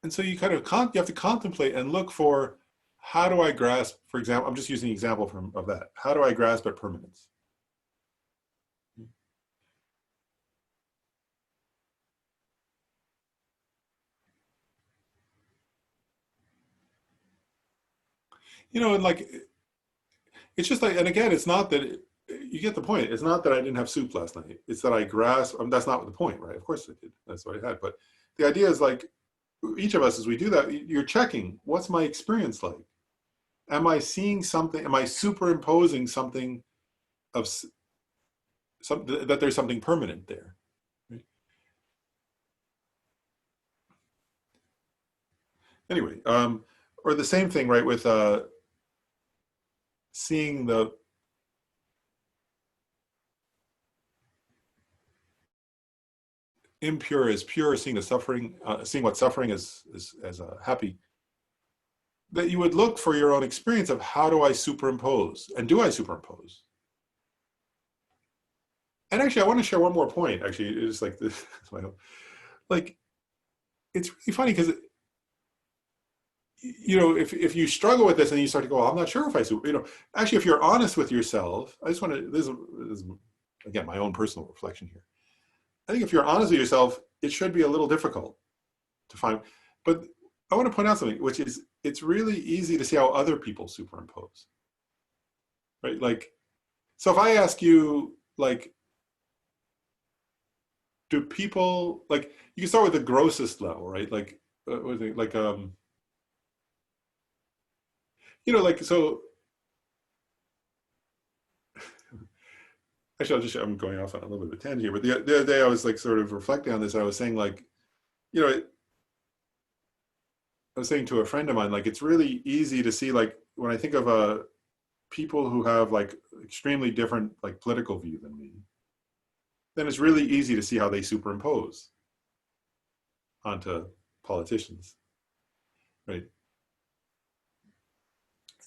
And so you kind of you have to contemplate and look for, how do I grasp, for example, I'm just using an example of that. How do I grasp at permanence? And like, it's just like, and again, it's not that, you get the point. It's not that I didn't have soup last night. It's that I grasp, that's not the point, right? Of course I did. That's what I had. But the idea is like, each of us, as we do that, you're checking, what's my experience like? Am I seeing something? Am I superimposing something of that there's something permanent there? Right? Anyway, or the same thing, right, with seeing the impure as pure, seeing the suffering, seeing what suffering is as happy. That you would look for your own experience of, how do I superimpose, and do I superimpose? And actually, I want to share one more point. Actually, it's like this, like, it's really funny because you know, if you struggle with this and you start to go, well, I'm not sure if I super, you know, actually, if you're honest with yourself, I just want to, this is again, my own personal reflection here. I think if you're honest with yourself, it should be a little difficult to find, but I want to point out something, which is it's really easy to see how other people superimpose, right? Like, so if I ask you, like, do people, like, you can start with the grossest level, right? Like, you know, like, so, actually, I'm going off on a little bit of a tangent here, but the other day I was like sort of reflecting on this. I was saying, like, you know, I was saying to a friend of mine, like, it's really easy to see, like, when I think of people who have like extremely different like political view than me, then it's really easy to see how they superimpose onto politicians, right?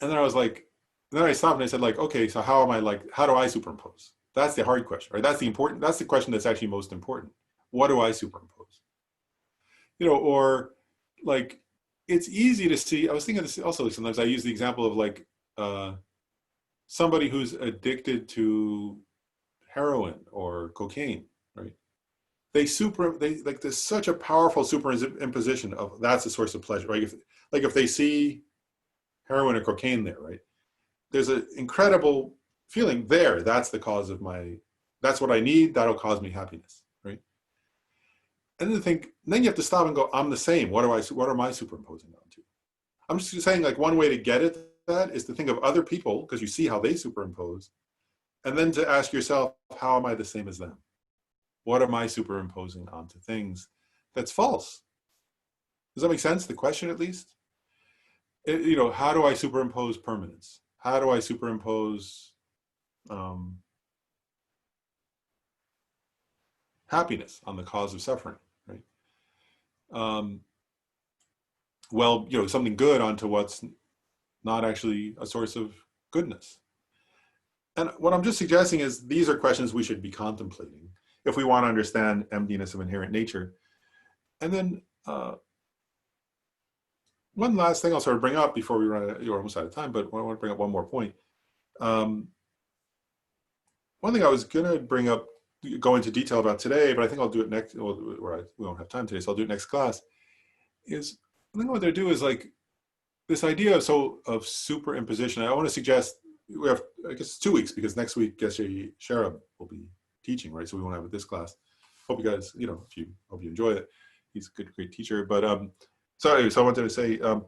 And then I was like, then I stopped and I said, like, okay, so how do I superimpose? That's the hard question, right? That's the question that's actually most important. What do I superimpose? You know, or like, it's easy to see, I was thinking this also, sometimes I use the example of like somebody who's addicted to heroin or cocaine, right? They like, there's such a powerful superimposition of that's a source of pleasure, right? If they see heroin or cocaine there, right? There's an incredible feeling there. That's the cause of that's what I need. That'll cause me happiness, right? And then you have to stop and go, I'm the same. What am I superimposing onto? I'm just saying, like, one way to get at that is to think of other people, because you see how they superimpose, and then to ask yourself, how am I the same as them? What am I superimposing onto things that's false? Does that make sense? The question, at least? You know, how do I superimpose permanence? How do I superimpose happiness on the cause of suffering, right? Well, you know, something good onto what's not actually a source of goodness. And what I'm just suggesting is these are questions we should be contemplating if we want to understand emptiness of inherent nature. And then one last thing I'll sort of bring up before we you're almost out of time, but I want to bring up one more point. One thing I was going to go into detail about today, but I think I'll do it next, we won't have time today, so I'll do it next class, is I think what they'll do is like this idea of superimposition. I want to suggest we have, I guess, 2 weeks, because next week Geshe Sherab will be teaching, right? So we won't have it this class. Hope you guys, you know, hope you enjoy it. He's a great teacher. But so I wanted to say, what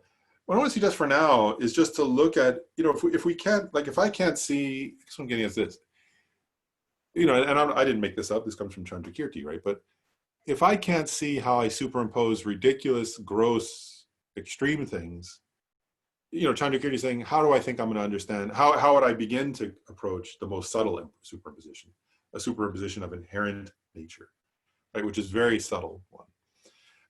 I want to suggest for now is just to look at, you know, if we can't, like, if I can't see, I guess what I'm getting at this, you know, and I didn't make this up, this comes from Chandrakirti, right? But if I can't see how I superimpose ridiculous, gross, extreme things, you know, Chandrakirti is saying, how do I think I'm going to understand? How would I begin to approach the most subtle superimposition, a superimposition of inherent nature, right? Which is very subtle one.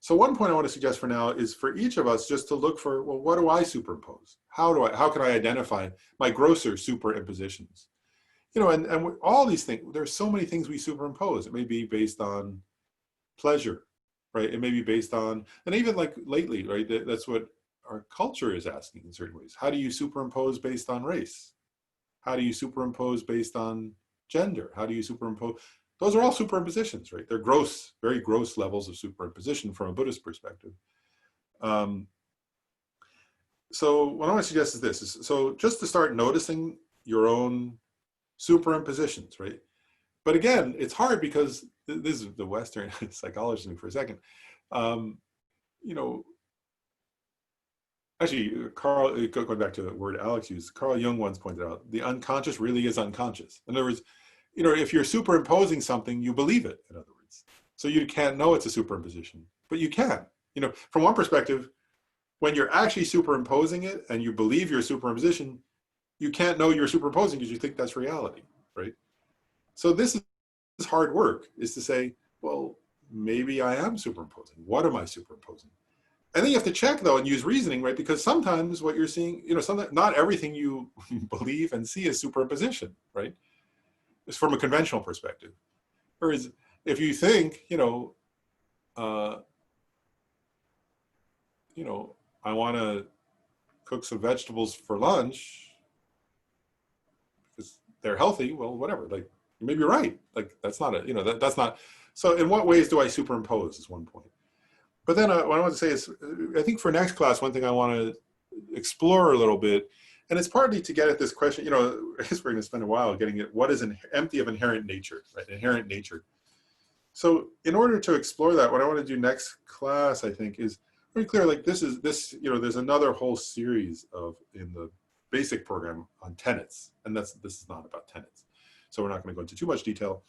So one point I want to suggest for now is for each of us just to look for, well, what do I superimpose? How can I identify my grosser superimpositions? You know, and all these things, there's so many things we superimpose. It may be based on pleasure, right? It may be based on, and even like lately, right? That's what our culture is asking in certain ways. How do you superimpose based on race? How do you superimpose based on gender? How do you superimpose? Those are all superimpositions, right? They're gross, very gross levels of superimposition from a Buddhist perspective. So what I want to suggest is this. So just to start noticing your own superimpositions, right? But again, it's hard because this is the Western psychologist for a second. You know, actually, Carl, going back to the word Alex used, Carl Jung once pointed out, the unconscious really is unconscious. In other words, you know, if you're superimposing something, you believe it, in other words. So you can't know it's a superimposition, but you can. You know, from one perspective, when you're actually superimposing it and you believe you're superimposition, you can't know you're superimposing because you think that's reality, right? So this is hard work, is to say, well, maybe I am superimposing. What am I superimposing? And then you have to check, though, and use reasoning, right? Because sometimes what you're seeing, you know, not everything you believe and see is superimposition, right? It's from a conventional perspective. Whereas if you think, you know, I want to cook some vegetables for lunch because they're healthy, well, whatever. Like, maybe you're right. Like, that's not a, you know, that's not. So in what ways do I superimpose is one point. But then what I want to say is, I think for next class, one thing I want to explore a little bit, and it's partly to get at this question, you know, I guess we're going to spend a while getting at what is empty of inherent nature, right? Inherent nature. So in order to explore that, what I want to do next class, I think, is very clear, like this, you know, there's another whole series in the basic program on tenets, and this is not about tenets. So we're not going to go into too much detail.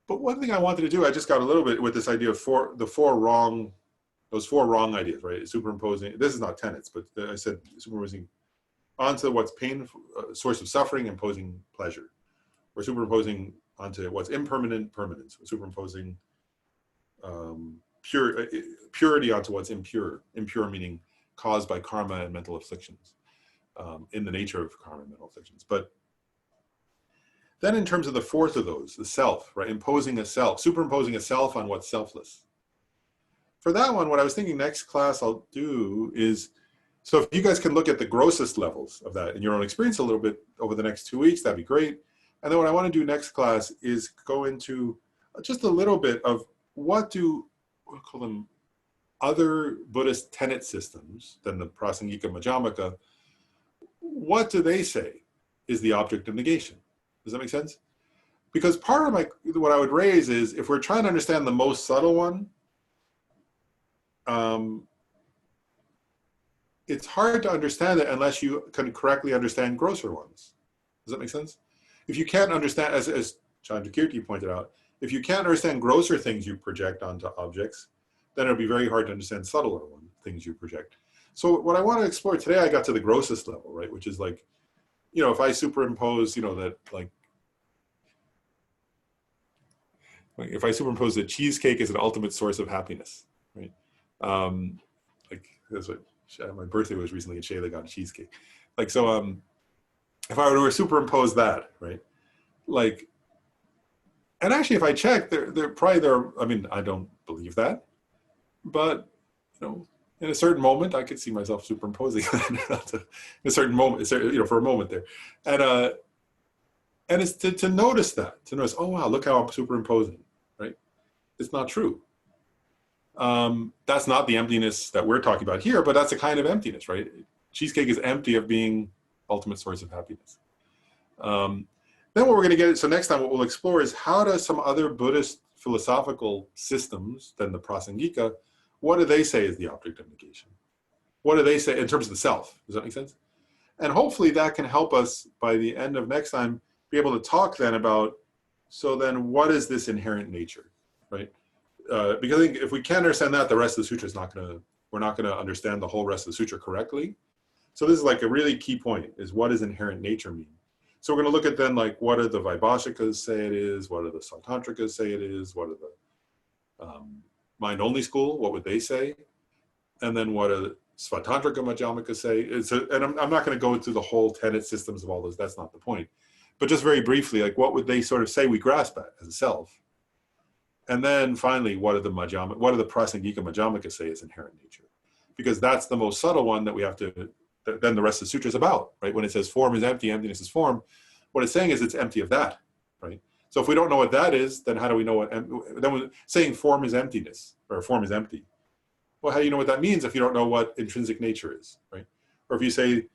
But one thing I wanted to do, I just got a little bit with this idea of those four wrong ideas, right? Superimposing, this is not tenets, but I said superimposing onto what's painful, source of suffering, imposing pleasure. We're superimposing onto what's impermanent, permanence. We're superimposing purity onto what's impure. Impure meaning caused by karma and mental afflictions, in the nature of karma and mental afflictions. But then in terms of the fourth of those, the self, right? Imposing a self, superimposing a self on what's selfless. For that one, what I was thinking next class I'll do is, so if you guys can look at the grossest levels of that in your own experience a little bit over the next 2 weeks, that'd be great. And then what I want to do next class is go into just a little bit of we'll call them other Buddhist tenet systems than the Prasangika Madhyamaka. What do they say is the object of negation? Does that make sense? Because part of what I would raise is, if we're trying to understand the most subtle one, it's hard to understand it unless you can correctly understand grosser ones. Does that make sense? If you can't understand, as Chandrakirti pointed out, if you can't understand grosser things you project onto objects, then it'll be very hard to understand subtler things you project. So what I want to explore today, I got to the grossest level, right? Which is like, you know, if I superimpose, you know, that like if I superimpose that cheesecake is an ultimate source of happiness, right? Like that's what my birthday was recently, and Shayla got a cheesecake. Like, so if I were to superimpose that, right? Like, and actually if I check, I mean, I don't believe that, but you know, in a certain moment, I could see myself superimposing in a certain moment, you know, for a moment there. And it's to notice that, to notice, oh, wow, look how I'm superimposing, right? It's not true. That's not the emptiness that we're talking about here, but that's a kind of emptiness, right? Cheesecake is empty of being ultimate source of happiness. Then what we're going to get, so next time what we'll explore is how do some other Buddhist philosophical systems than the Prasangika, what do they say is the object of negation? What do they say in terms of the self? Does that make sense? And hopefully that can help us by the end of next time be able to talk then about, so then what is this inherent nature, right? Because I think if we can't understand that, the rest of the sutra is we're not going to understand the whole rest of the sutra correctly. So this is like a really key point, is what does inherent nature mean? So we're going to look at then like, what do the Vaibhashikas say it is? What do the Sautantrikas say it is? What do the mind-only school, what would they say? And then what do Svatantrika Madhyamaka say? And I'm not going to go into the whole tenet systems of all those, that's not the point. But just very briefly, like what would they sort of say we grasp at as a self? And then finally, what do the Prasangika Madhyamaka say is inherent nature? Because that's the most subtle one that we have to, then the rest of the sutra is about, right? When it says form is empty, emptiness is form, what it's saying is it's empty of that, right? So if we don't know what that is, then how do we know what, then we're saying form is emptiness, or form is empty. Well, how do you know what that means if you don't know what intrinsic nature is, right? Or if you say,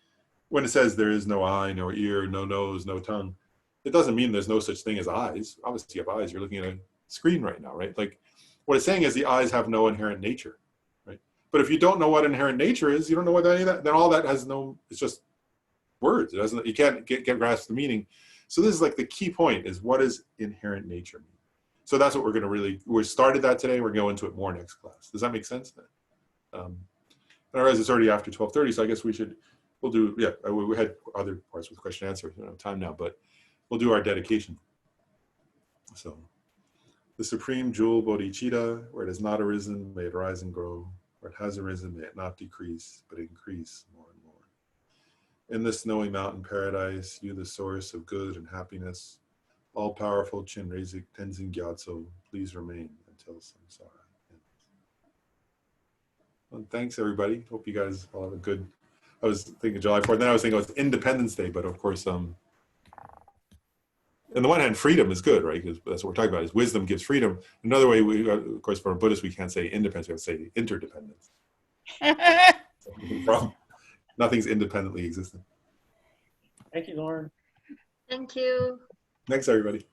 when it says there is no eye, no ear, no nose, no tongue, it doesn't mean there's no such thing as eyes. Obviously you have eyes, you're looking at a screen right now, right? Like what it's saying is the eyes have no inherent nature, right? But if you don't know what inherent nature is, you don't know what any of that, then all that has no, it's just words. It doesn't, you can't get grasp the meaning. So this is like the key point, is what does inherent nature mean? So that's what we're going to we started that today. We're going into it more next class. Does that make sense? I realize it's already after 12:30, so I guess we'll do, yeah, we had other parts with question and answer, time now, but we'll do our dedication. So, the supreme jewel bodhicitta, where it has not arisen, may it rise and grow. Where it has arisen, may it not decrease, but increase more and more. In this snowy mountain paradise, you the source of good and happiness, all-powerful Chenrezig Tenzin Gyatso, please remain until samsara ends. Well, thanks everybody. Hope you guys all have a good I was thinking July 4th. Then I was thinking it's Independence Day, but of course, on the one hand, freedom is good, right? Because that's what we're talking about. Is wisdom gives freedom. Another way, of course, for a Buddhist, we can't say independence. We have to say interdependence. From nothing's independently existent. Thank you, Lauren. Thank you. Thanks, everybody.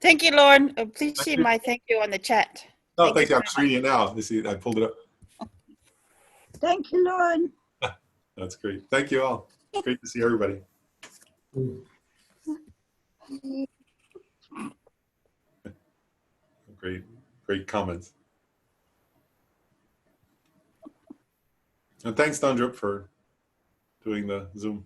Thank you, Lauren. Please Thank see you. my thank you on the chat. Oh, thank you you. I'm just reading it now. You see, I pulled it up. Thank you, Lauren. That's great. Thank you all. It's great to see everybody. Great comments. And thanks, Dondrup, for doing the Zoom.